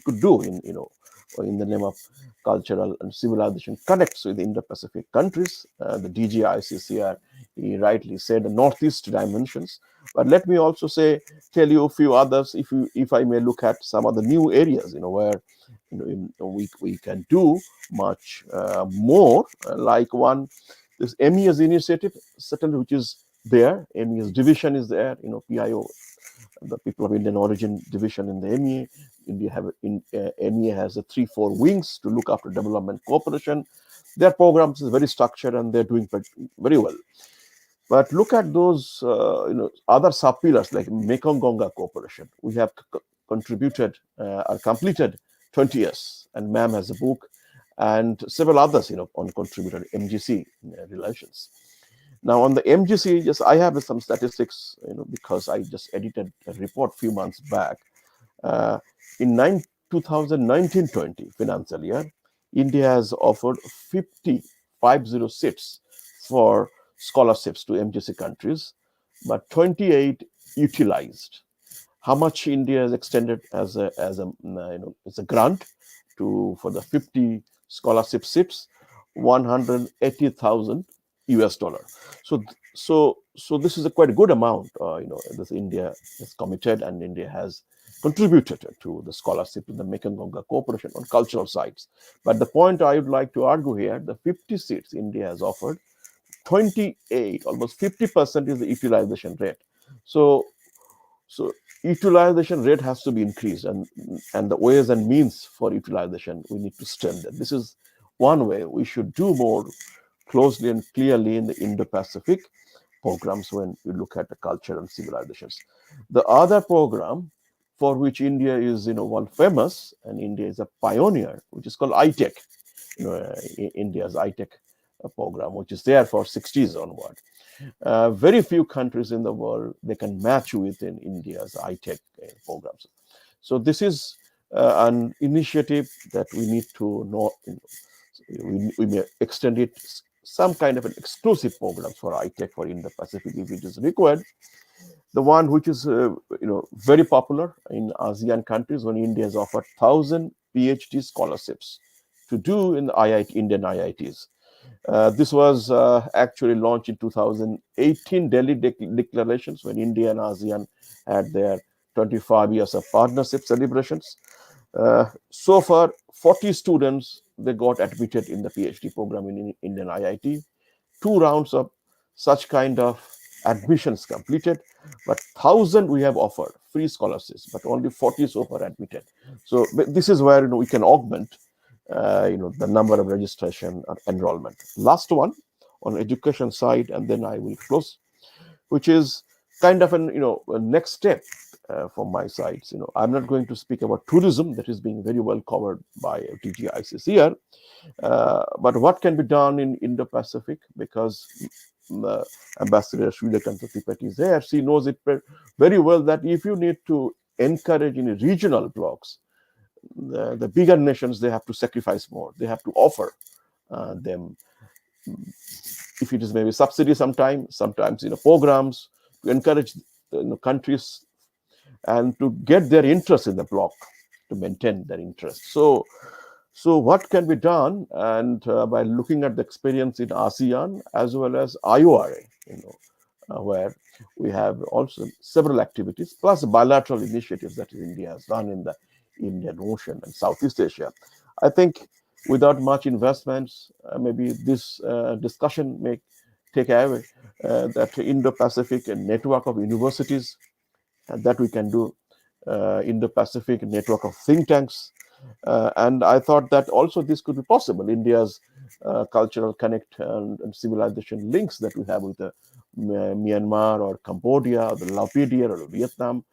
could do in the name of cultural and civilization connects with the Indo-Pacific countries. The DGICCR, he rightly said, the Northeast dimensions. But let me also tell you a few others, if I may look at some of the new areas, where we can do much more. Like one, this MES initiative, certainly, which is there. MES division is there. PIO, the people of Indian origin division in the MEA. MEA has 3-4 wings to look after development cooperation. Their programs is very structured and they're doing very well. But look at those other sub-pillars like Mekong-Gonga cooperation. We have contributed or completed 20 years, and ma'am has a book, and several others on contributed MGC relations. Now on the MGC, I have some statistics, because I just edited a report a few months back. In 2019-20 financial year, India has offered 50 seats for scholarships to MGC countries, but 28 utilized. How much India has extended as a grant for the 50 scholarship seats? $180,000. So this is a quite good amount. This India is committed, and India has contributed to the scholarship in the Mekong-Gonga cooperation on cultural sites. But the point I would like to argue here, the 50 seats India has offered, 28, almost 50% is the utilization rate. So utilization rate has to be increased, and the ways and means for utilization we need to strengthen. This is one way we should do more closely and clearly in the Indo-Pacific programs when we look at the culture and civilizations. The other program for which India is world famous, and India is a pioneer, which is called ITEC. India's ITEC program, which is there for 60s onward. Very few countries in the world they can match with in India's ITEC programs. So this is an initiative that we need to know. We may extend it some kind of an exclusive program for ITEC for Indo-Pacific if it is required. The one which is very popular in ASEAN countries, when India has offered 1,000 PhD scholarships to do in the Indian IITs. This was actually launched in 2018 Delhi declarations, when India and ASEAN had their 25 years of partnership celebrations. So far, 40 students, they got admitted in the PhD program in Indian IIT. 2 rounds of such kind of admissions completed, but 1,000 we have offered free scholarships, but only 40 so far admitted. So this is where we can augment the number of registration or enrollment. Last one on education side, and then I will close, which is kind of a next step from my side. I'm not going to speak about tourism, that is being very well covered by TGICC here, but what can be done in Indo-Pacific, because Ambassador Srideekanta Tripathi is there. She knows it very well that if you need to encourage in regional blocks, the bigger nations, they have to sacrifice more. They have to offer them, if it is maybe subsidy sometimes programs to encourage countries and to get their interest in the bloc, to maintain their interest. So what can be done? And by looking at the experience in ASEAN as well as IORA, where we have also several activities, plus bilateral initiatives that India has done in the Indian Ocean and Southeast Asia. I think without much investments, maybe this discussion may take away that Indo-Pacific network of universities that we can do, Indo-Pacific network of think tanks. And I thought that also this could be possible. India's cultural connect and civilization links that we have with Myanmar or Cambodia or the Laopedia or Vietnam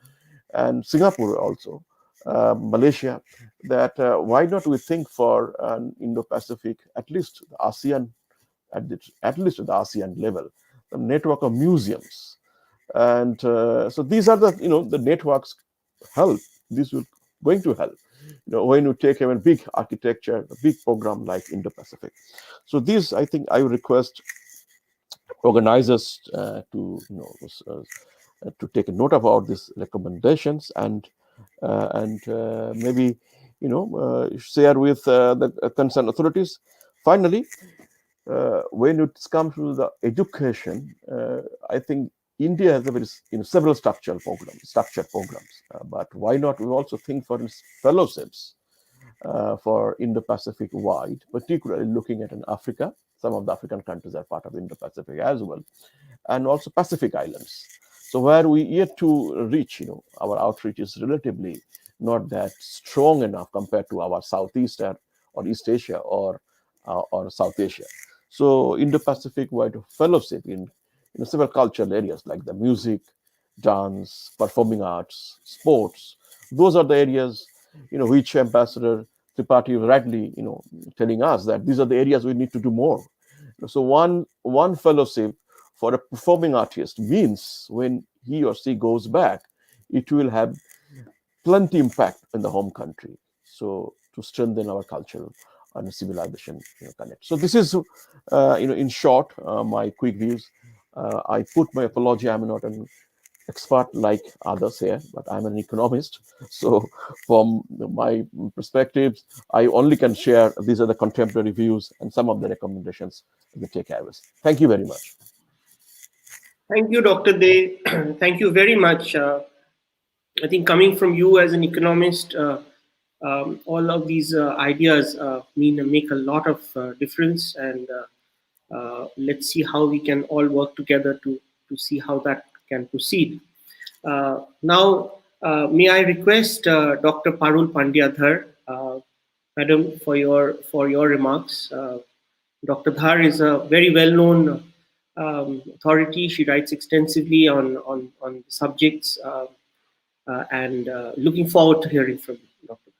and Singapore also, Malaysia, that why not we think for an Indo-Pacific, at least the ASEAN, at least at the ASEAN level, the network of museums. And so these are the networks help. This will going to help. When you take a big architecture, a big program like Indo-Pacific. So this, I think, I would request organizers to take a note about these recommendations and maybe share with the concerned authorities. Finally, when it comes to the education, I think India has a very several structured programs, but why not we also think for fellowships for Indo-Pacific wide, particularly looking at in Africa. Some of the African countries are part of Indo-Pacific as well, and also Pacific Islands. So where we yet to reach, our outreach is relatively not that strong enough compared to our Southeast or East Asia or South Asia. So Indo-Pacific wide fellowship in several cultural areas like the music, dance, performing arts, sports. Those are the areas, which Ambassador Tripathi was rightly, telling us that these are the areas we need to do more. So one fellowship for a performing artist means when he or she goes back, it will have plenty impact in the home country. So to strengthen our cultural and civilization connect. So this is, in short, my quick views. I put my apology. I'm not an expert like others here, but I'm an economist. So from my perspectives, I only can share these are the contemporary views and some of the recommendations the takeaways. Thank you very much. Thank you, Dr. Dey. Thank you very much. I think coming from you as an economist, all of these ideas make a lot of difference, and let's see how we can all work together to see how that can proceed. Now, may I request Dr. Parul Pandya, Madam, for your remarks. Dr. Dhar is a very well-known authority. She writes extensively on subjects, and looking forward to hearing from you, Dr.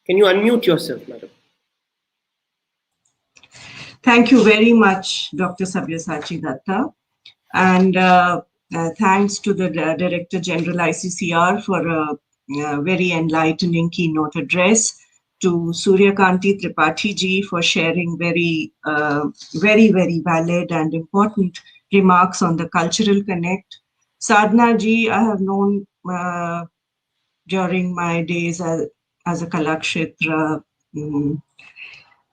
Can you unmute yourself, Madam? Thank you very much, Dr. Sabyasachi Datta. And thanks to the Director General ICCR for a very enlightening keynote address, to Suryakanti Tripathi ji for sharing very, very valid and important remarks on the cultural connect. Sadhna ji, I have known during my days as a Kalakshetra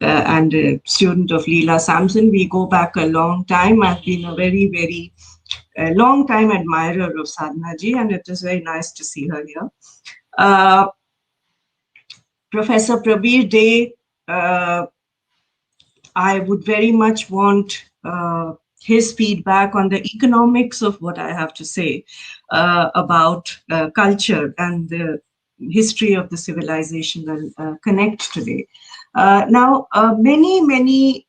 and a student of Leela Samson. We go back a long time. I've been a very long time admirer of Sadhna ji, and it is very nice to see her here. Professor Prabir Dey, I would very much want his feedback on the economics of what I have to say about culture and the history of the civilizational connect today. Now, many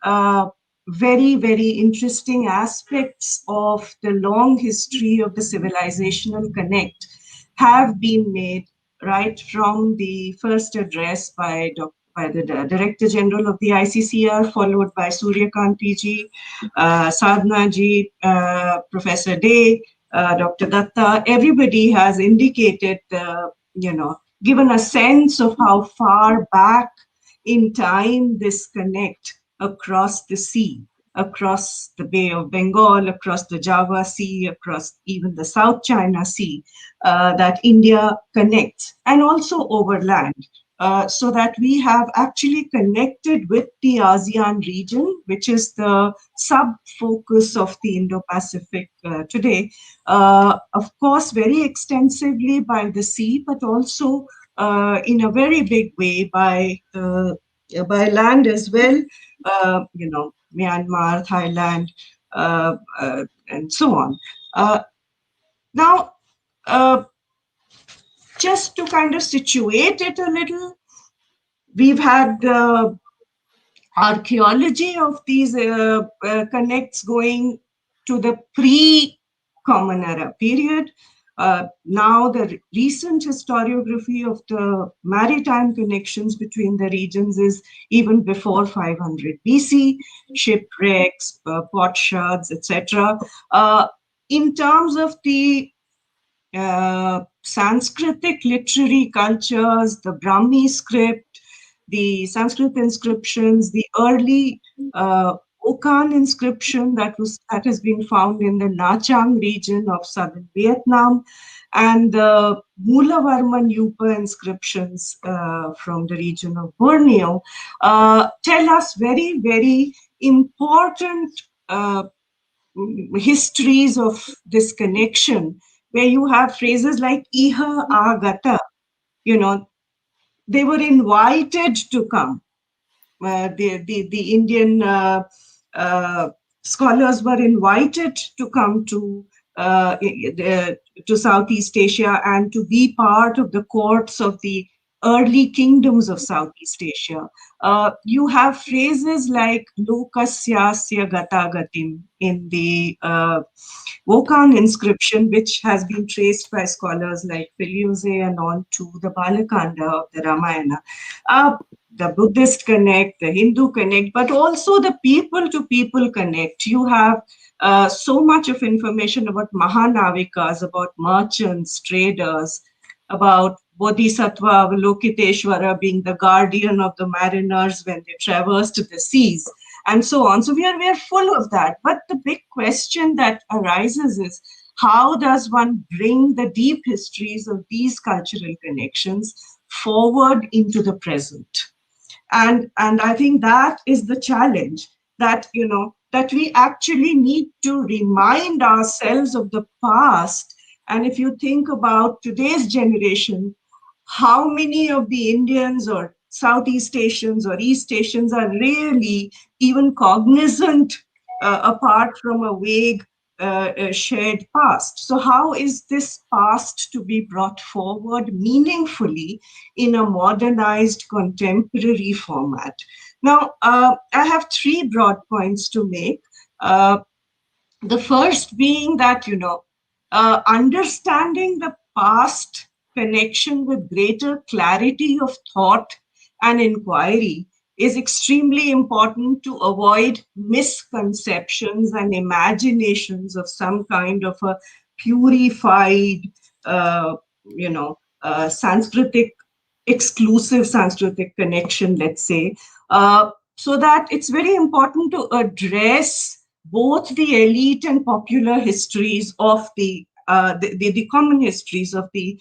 very interesting aspects of the long history of the civilizational connect have been made right from the first address by by the Director General of the ICCR, followed by Suryakanti ji, Sadhna ji, Professor Day, Dr. Datta. Everybody has indicated, given a sense of how far back in time this connect across the sea, across the Bay of Bengal, across the Java Sea, across even the South China Sea, that India connects, and also overland, so that we have actually connected with the ASEAN region, which is the sub-focus of the Indo-Pacific today, of course, very extensively by the sea, but also in a very big way by land as well, Myanmar, Thailand, and so on. Now, just to kind of situate it a little, we've had archaeology of these connects going to the pre-Common Era period. Now the recent historiography of the maritime connections between the regions is even before 500 BC, shipwrecks, potsherds, etc. In terms of the Sanskritic literary cultures, the Brahmi script, the Sanskrit inscriptions, the early Okan inscription that has been found in the Nha Trang region of southern Vietnam, and the Mulavarman Yupa inscriptions from the region of Borneo tell us very, very important histories of this connection, where you have phrases like Iha Agata, they were invited to come. The Indian scholars were invited to come to Southeast Asia and to be part of the courts of the early kingdoms of Southeast Asia. You have phrases like Lokasyasya Gatagatim in the Wokan inscription, which has been traced by scholars like Filioze and on to the Balakanda of the Ramayana. The Buddhist connect, the Hindu connect, but also the people-to-people connect. You have so much of information about Mahanavikas, about merchants, traders, about Bodhisattva Avalokiteshvara being the guardian of the mariners when they traversed the seas, and so on. So we are full of that. But the big question that arises is, how does one bring the deep histories of these cultural connections forward into the present? And I think that is the challenge, that that we actually need to remind ourselves of the past. And if you think about today's generation, how many of the Indians or Southeast Asians or East Asians are really even cognizant apart from a vague shared past? So how is this past to be brought forward meaningfully in a modernized contemporary format? Now, I have three broad points to make. The first being that, understanding the past connection with greater clarity of thought and inquiry is extremely important to avoid misconceptions and imaginations of some kind of a purified, Sanskritic, exclusive Sanskritic connection, let's say. So that it's very important to address both the elite and popular histories of the common histories of the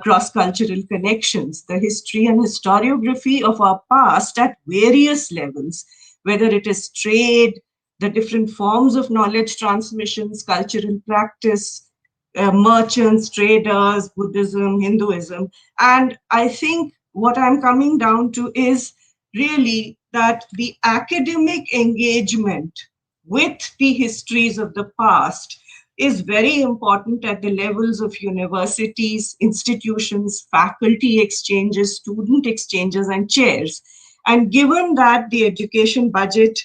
cross-cultural connections, the history and historiography of our past at various levels, whether it is trade, the different forms of knowledge transmissions, cultural practice, merchants, traders, Buddhism, Hinduism. And I think what I'm coming down to is really that the academic engagement with the histories of the past is very important at the levels of universities, institutions, faculty exchanges, student exchanges, and chairs. And given that the education budget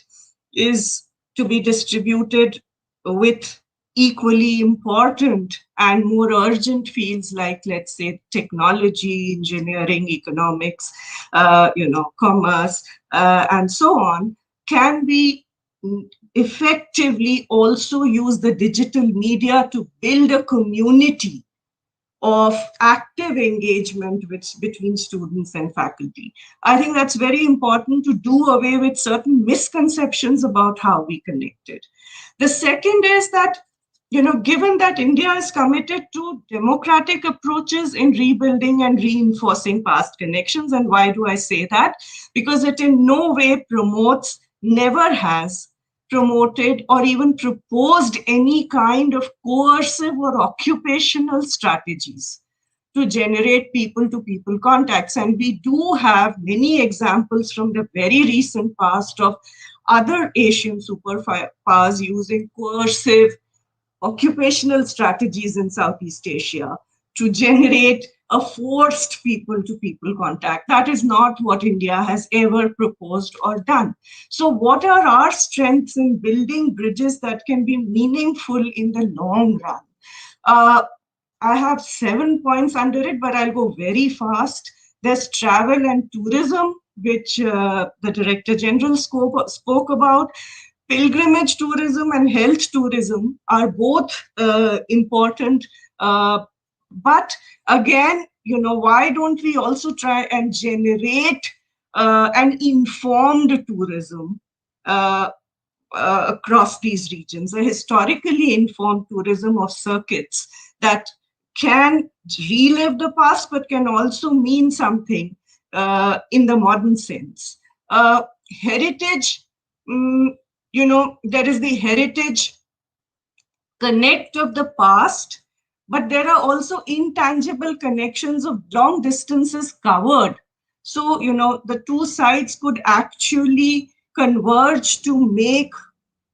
is to be distributed with equally important and more urgent fields like, let's say, technology, engineering, economics, commerce, and so on, can be effectively also use the digital media to build a community of active engagement between students and faculty. I think that's very important to do away with certain misconceptions about how we connected. The second is that, given that India is committed to democratic approaches in rebuilding and reinforcing past connections, and why do I say that? Because it in no way promotes, never has promoted or even proposed any kind of coercive or occupational strategies to generate people-to-people contacts. And we do have many examples from the very recent past of other Asian superpowers using coercive occupational strategies in Southeast Asia to generate a forced people-to-people contact. That is not what India has ever proposed or done. So what are our strengths in building bridges that can be meaningful in the long run? I have 7 points under it, but I'll go very fast. There's travel and tourism, which the Director General spoke about. Pilgrimage tourism and health tourism are both important. But again, why don't we also try and generate an informed tourism across these regions, a historically informed tourism of circuits that can relive the past, but can also mean something in the modern sense. Heritage, there is the heritage connect of the past, but there are also intangible connections of long distances covered. So, the two sides could actually converge to make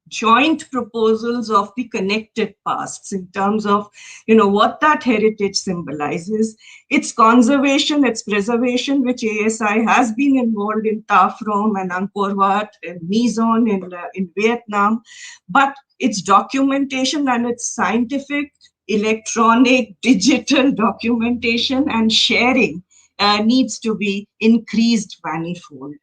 joint proposals of the connected pasts in terms of, what that heritage symbolizes, its conservation, its preservation, which ASI has been involved in Tafrom and Angkor Wat and Mizon in Vietnam, but its documentation and its scientific, electronic, digital documentation and sharing needs to be increased manifold.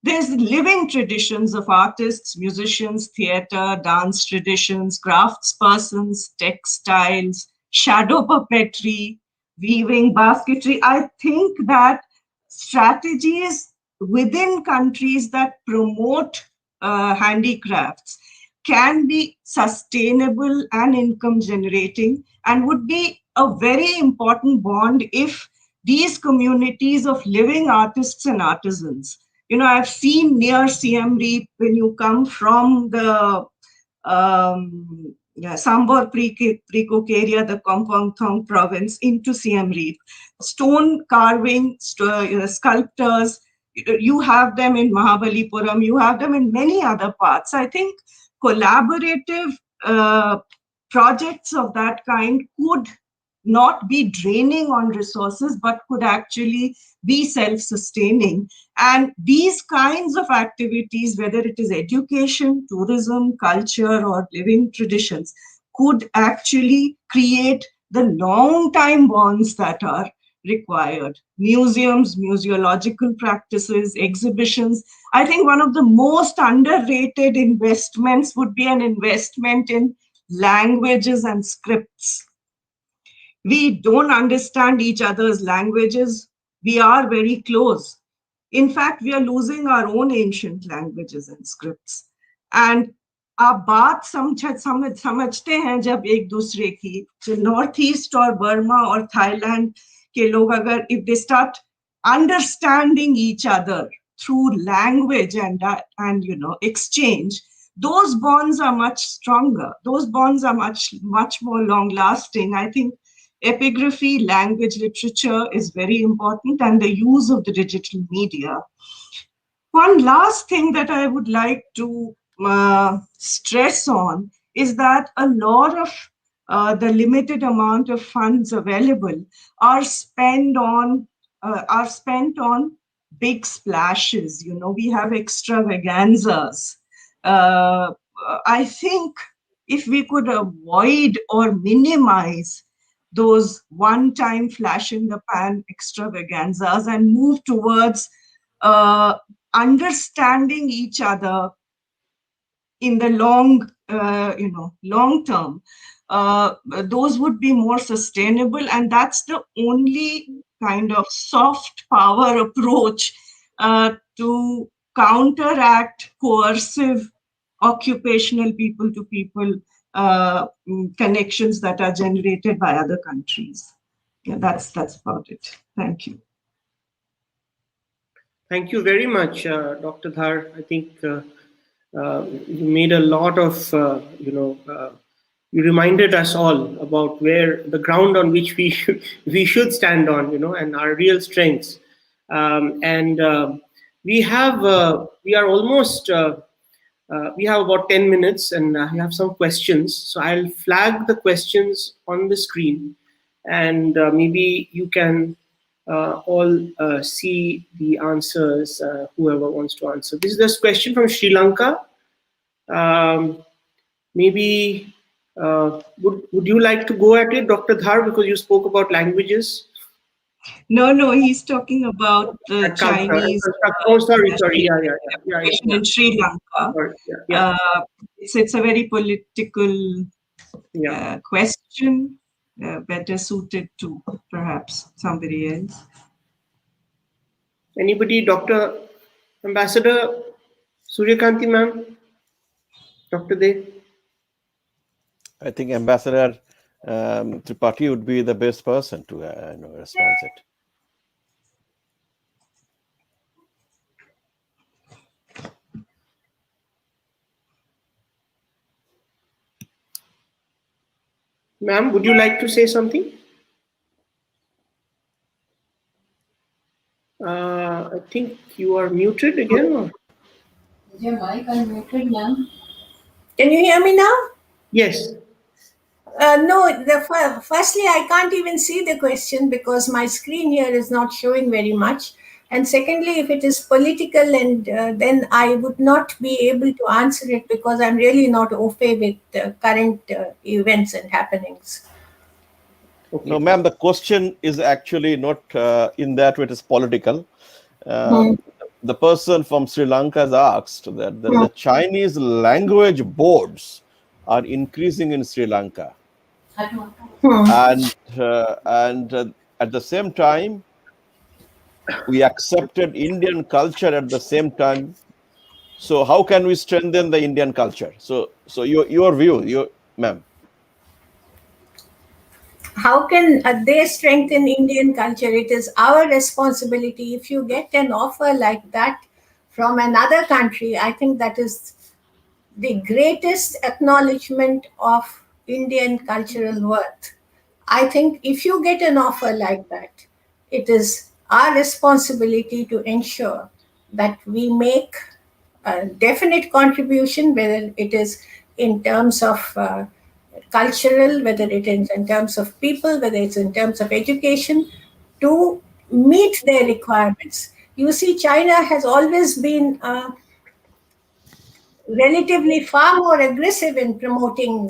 There's living traditions of artists, musicians, theater, dance traditions, craftspersons, textiles, shadow puppetry, weaving, basketry. I think that strategies within countries that promote handicrafts can be sustainable and income generating, and would be a very important bond if these communities of living artists and artisans, I've seen near Siem Reap, when you come from the Sambor Prikok area, the Kompong Thong province, into Siem Reap, stone carving sculptors, you have them in Mahabalipuram, you have them in many other parts. I think collaborative projects of that kind could not be draining on resources, but could actually be self-sustaining. And these kinds of activities, whether it is education, tourism, culture, or living traditions, could actually create the long-time bonds that are required. Museums, museological practices, exhibitions. I think one of the most underrated investments would be an investment in languages and scripts. We don't understand each other's languages. We are very close. In fact, we are losing our own ancient languages and scripts. And आप बात समझते हैं जब एक दूसरे की, जो north east और बर्मा और थाईलैंड के लोग अगर if they start understanding each other through language and exchange, those bonds are much stronger. Those bonds are much more long lasting. I think epigraphy, language, literature is very important, and the use of the digital media. One last thing that I would like to stress on is that a lot of the limited amount of funds available are spent on big splashes. We have extravaganzas. I think if we could avoid or minimize those one-time flash in the pan extravaganzas and move towards understanding each other in the long term, those would be more sustainable. And that's the only kind of soft power approach to counteract coercive occupational people to people connections that are generated by other countries. Yeah, that's about it. Thank you. Thank you very much, Dr. Dhar. I think you made a lot of, you reminded us all about where the ground on which we we should stand on, and our real strengths. We are almost, we have about 10 minutes and we have some questions. So I'll flag the questions on the screen and maybe you can all see the answers, whoever wants to answer. This is this question from Sri Lanka. Maybe would you like to go at it, Dr. Dhar, because you spoke about languages? No, he's talking about the Chinese. Oh, sorry. Yeah. In Sri Lanka. Sorry, yeah. It's a very political question, better suited to perhaps somebody else. Anybody, Dr. Ambassador Suryakanti, ma'am? Dr. De? I think Ambassador Tripathi would be the best person to respond it. Ma'am, would you like to say something? I think you are muted again. Or? Is your mic unmuted, ma'am? Can you hear me now? Yes. No, firstly, I can't even see the question because my screen here is not showing very much. And secondly, if it is political, and then I would not be able to answer it because I'm really not au fait with current events and happenings. Okay. No, ma'am, the question is actually not in that way it is political. The person from Sri Lanka has asked that the Chinese language boards are increasing in Sri Lanka. And at the same time, we accepted Indian culture at the same time. So how can we strengthen the Indian culture? So your view, ma'am. How can they strengthen Indian culture? It is our responsibility. If you get an offer like that from another country, I think that is the greatest acknowledgement of Indian cultural worth. I think if you get an offer like that, it is our responsibility to ensure that we make a definite contribution, whether it is in terms of cultural, whether it is in terms of people, whether it's in terms of education, to meet their requirements. You see, China has always been relatively far more aggressive in promoting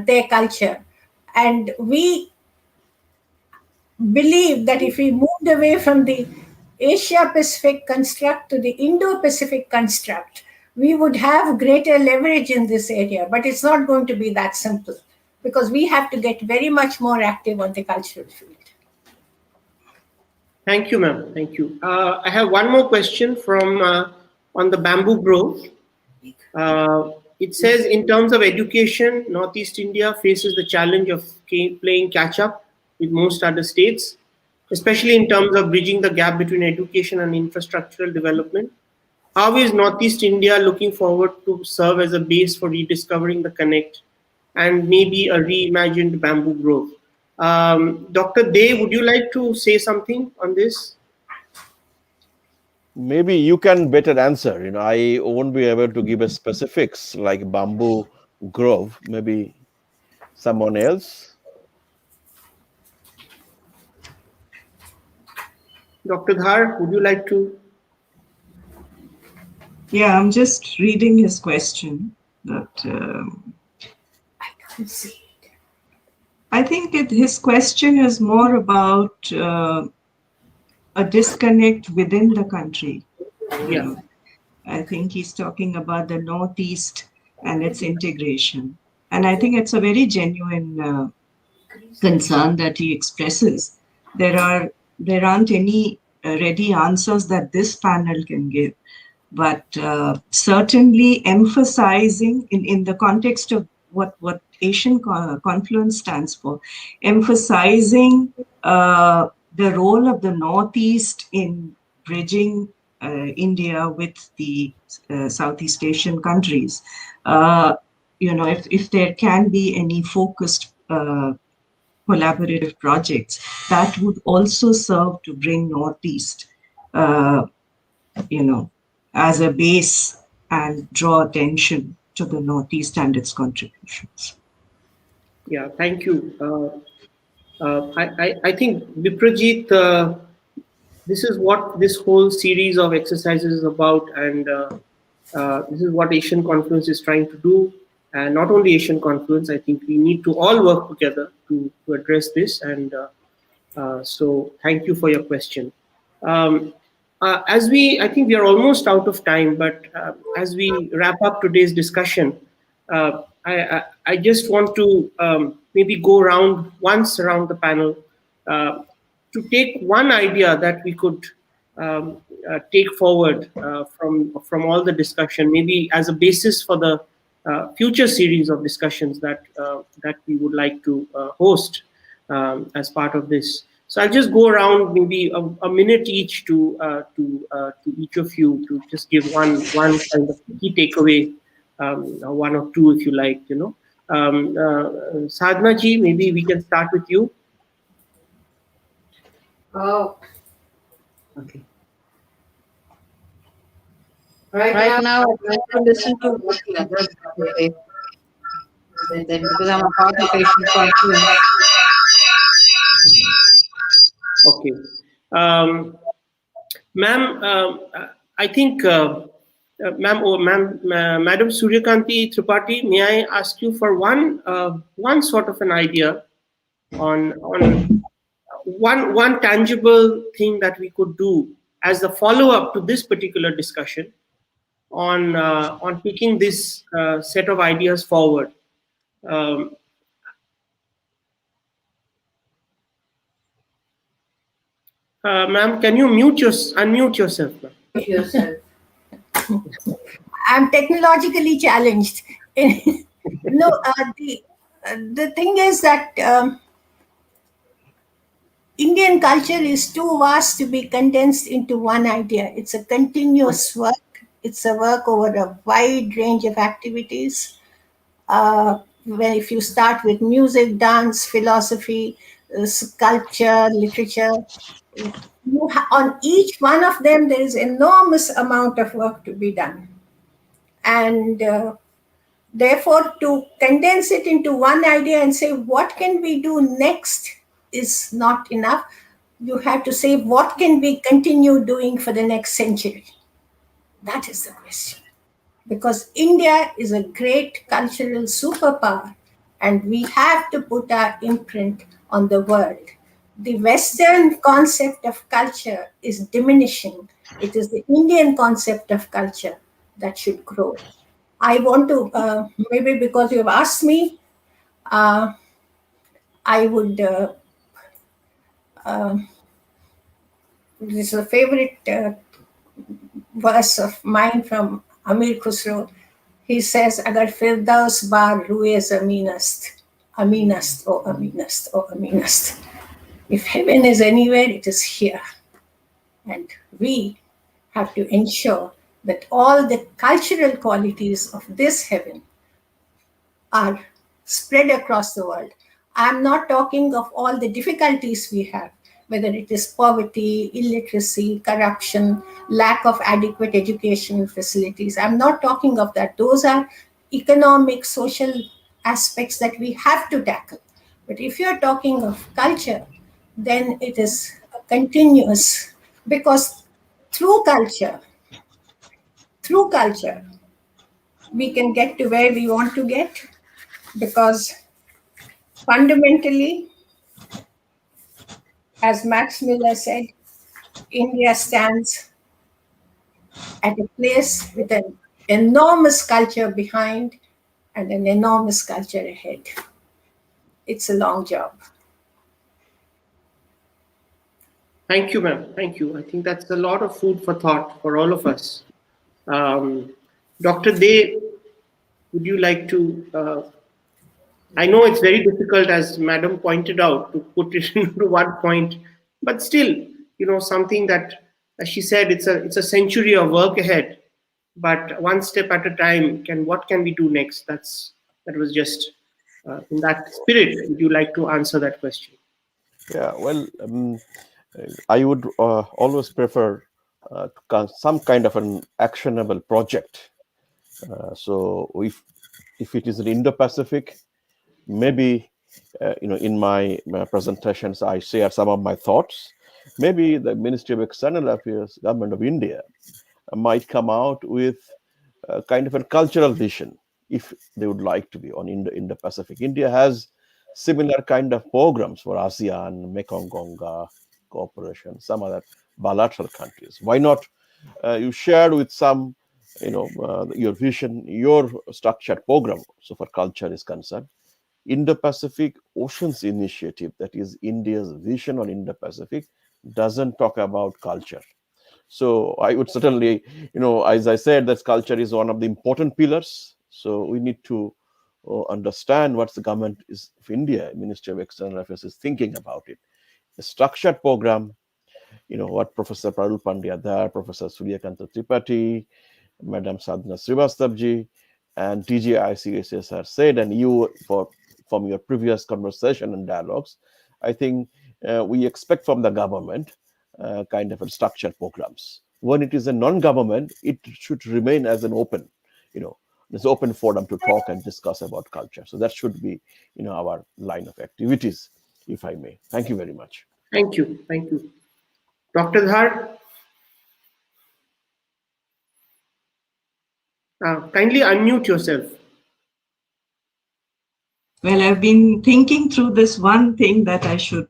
their culture. And we believe that if we moved away from the Asia Pacific construct to the Indo Pacific construct, we would have greater leverage in this area. But it's not going to be that simple because we have to get very much more active on the cultural field. Thank you, ma'am. Thank you. I have one more question from on the bamboo grove. It says, in terms of education, Northeast India faces the challenge of playing catch up with most other states, especially in terms of bridging the gap between education and infrastructural development. How is Northeast India looking forward to serve as a base for rediscovering the connect and maybe a reimagined bamboo grove? Dr. De, would you like to say something on this? Maybe you can better answer. I won't be able to give a specifics like bamboo grove. Maybe someone else. Dr. Dhar, would you like to? Yeah, I'm just reading his question. But I can't see it. I think his question is more about a disconnect within the country. Yeah. I think he's talking about the Northeast and its integration. And I think it's a very genuine concern that he expresses. There aren't any ready answers that this panel can give, but certainly emphasizing in the context of what Asian Confluence stands for, emphasizing the role of the Northeast in bridging India with the Southeast Asian countries. If there can be any focused collaborative projects that would also serve to bring Northeast, as a base and draw attention to the Northeast and its contributions. Yeah, thank you. I think Viprajit, this is what this whole series of exercises is about, and this is what Asian Confluence is trying to do. And not only Asian Confluence, I think we need to all work together to address this. And so, thank you for your question. I think we are almost out of time, but as we wrap up today's discussion, I just want to maybe go once around the panel to take one idea that we could take forward from all the discussion, maybe as a basis for the future series of discussions that we would like to host as part of this. So I'll just go around maybe a minute each to each of you to just give one kind of key takeaway, one or two if you like. Sadhna ji, maybe we can start with you. Oh, okay. Right now, I'd like to listen to what the others say. Then, because I'm a part of Asian Confluence. Okay. Ma'am, I think, Madam Suryakanti Tripathi, may I ask you for one sort of an idea on one tangible thing that we could do as a follow-up to this particular discussion on taking this set of ideas forward. Ma'am, can you unmute yourself? I'm technologically challenged. No, the thing is that Indian culture is too vast to be condensed into one idea. It's a continuous work. It's a work over a wide range of activities. Where if you start with music, dance, philosophy, sculpture, literature, on each one of them, there is enormous amount of work to be done. And therefore, to condense it into one idea and say, what can we do next is not enough. You have to say, what can we continue doing for the next century? That is the question. Because India is a great cultural superpower, and we have to put our imprint on the world. The Western concept of culture is diminishing. It is the Indian concept of culture that should grow. I want to, maybe because you have asked me, I would, this is a favorite verse of mine from Amir Khusro. He says, Agar Firdaus bar ruye zaminast, aminast, oh aminast, oh aminast. If heaven is anywhere, it is here. And we have to ensure that all the cultural qualities of this heaven are spread across the world. I'm not talking of all the difficulties we have, whether it is poverty, illiteracy, corruption, lack of adequate educational facilities. I'm not talking of that. Those are economic, social aspects that we have to tackle. But if you're talking of culture, then it is continuous, because through culture, we can get to where we want to get, because fundamentally, as Max Miller said, India stands at a place with an enormous culture behind and an enormous culture ahead. It's a long job. Thank you, ma'am. Thank you. I think that's a lot of food for thought for all of us. Dr. Day, would you like to? I know it's very difficult, as Madam pointed out, to put it into one point, but still, something that, as she said, it's a century of work ahead. But one step at a time. What can we do next? That was just in that spirit. Would you like to answer that question? Yeah, well, I would always prefer some kind of an actionable project. So if it is in Indo-Pacific, maybe in my presentations I share some of my thoughts. Maybe the Ministry of External Affairs, Government of India, might come out with a kind of a cultural vision, if they would like to be on Indo-Pacific. India has similar kind of programs for ASEAN, Mekong Gonga cooperation, some other bilateral countries. Why not you share with some, your vision, your structured program, so far culture is concerned. Indo-Pacific Oceans Initiative, that is India's vision on Indo-Pacific, doesn't talk about culture. So I would certainly, as I said, that culture is one of the important pillars. So we need to understand what the government of India, Ministry of External Affairs, is thinking about it. The structured program, what Professor Parul Pandya there, Professor Suryakanta Tripathi, Madam Sadhana Srivastavaji, and TJ ICSS have said, and you, from your previous conversation and dialogues, I think we expect from the government kind of a structured programs. When it is a non-government, it should remain as an open, there's open forum to talk and discuss about culture. So that should be, our line of activities, if I may. Thank you very much. Thank you. Thank you. Dr. Dhar, kindly unmute yourself. Well, I've been thinking through this one thing that I should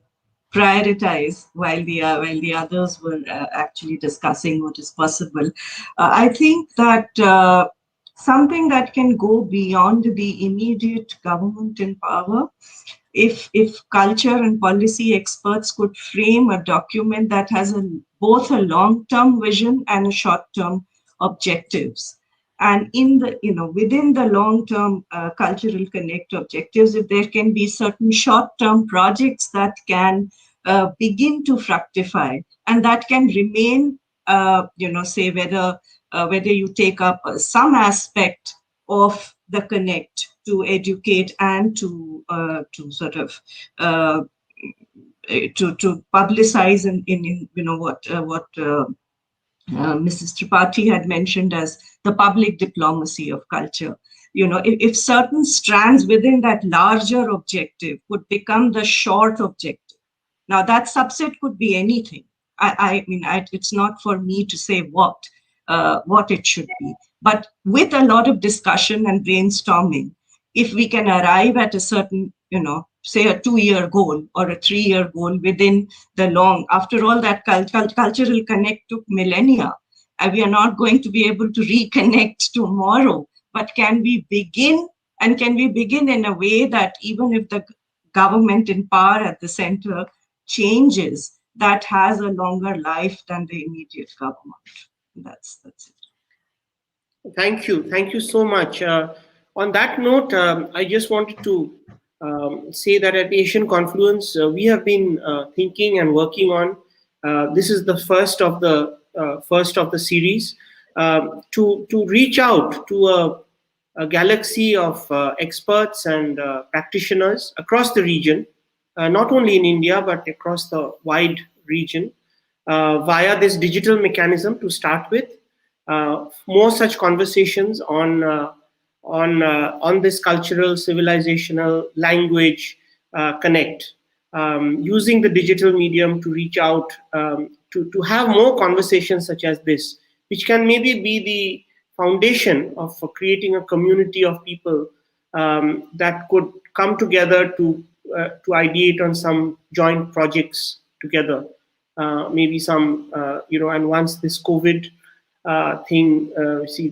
prioritize while the others were actually discussing what is possible. I think that something that can go beyond the immediate government in power, if culture and policy experts could frame a document that has both a long-term vision and a short-term objectives. And within the long-term cultural connect objectives, if there can be certain short-term projects that can begin to fructify, and that can remain, say whether you take up some aspect of the connect to educate and to sort of to publicize in what Mrs. Tripathi had mentioned as the public diplomacy of culture. If certain strands within that larger objective could become the short objective. Now that subset could be anything. It's not for me to say what it should be, but with a lot of discussion and brainstorming, if we can arrive at a certain, say a 2-year goal or a 3-year goal within the long, after all that cultural connect took millennia, and we are not going to be able to reconnect tomorrow, but can we begin in a way that even if the government in power at the center changes, that has a longer life than the immediate government. That's it. Thank you so much. On that note, I just wanted to say that at Asian Confluence, we have been thinking and working on. This is the first of the series to reach out to a galaxy of experts and practitioners across the region, not only in India but across the wide region, via this digital mechanism to start with. More such conversations on this cultural, civilizational, language connect, using the digital medium to reach out, to have more conversations such as this, which can maybe be foundation of creating a community of people that could come together to ideate on some joint projects together. Maybe some, and once this COVID thing,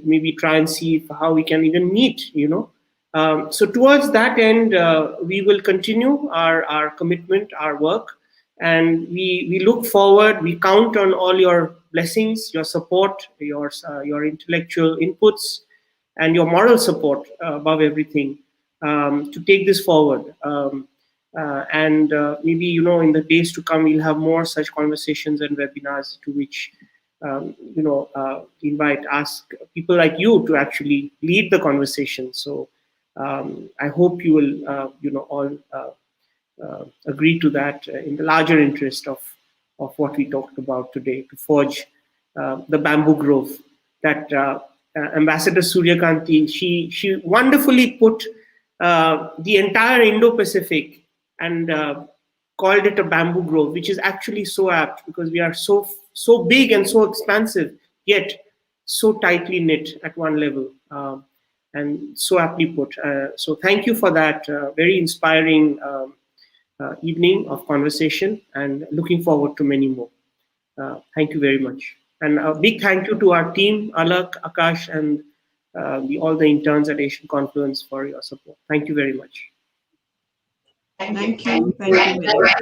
maybe try and see how we can even meet, so towards that end, we will continue our commitment, our work, and we look forward. We count on all your blessings, your support, your intellectual inputs, and your moral support above everything, to take this forward. And maybe, in the days to come, we'll have more such conversations and webinars to which, ask people like you to actually lead the conversation. So I hope you will, all agree to that in the larger interest of what we talked about today, to forge the bamboo grove that Ambassador Suryakanti, she wonderfully put the entire Indo Pacific and called it a bamboo grove, which is actually so apt, because we are so big and so expansive, yet so tightly knit at one level, and so aptly put. So thank you for that very inspiring evening of conversation, and looking forward to many more. Thank you very much. And a big thank you to our team, Alak, Akash, and all the interns at Asian Confluence for your support. Thank you very much. Thank you. Thank you very much.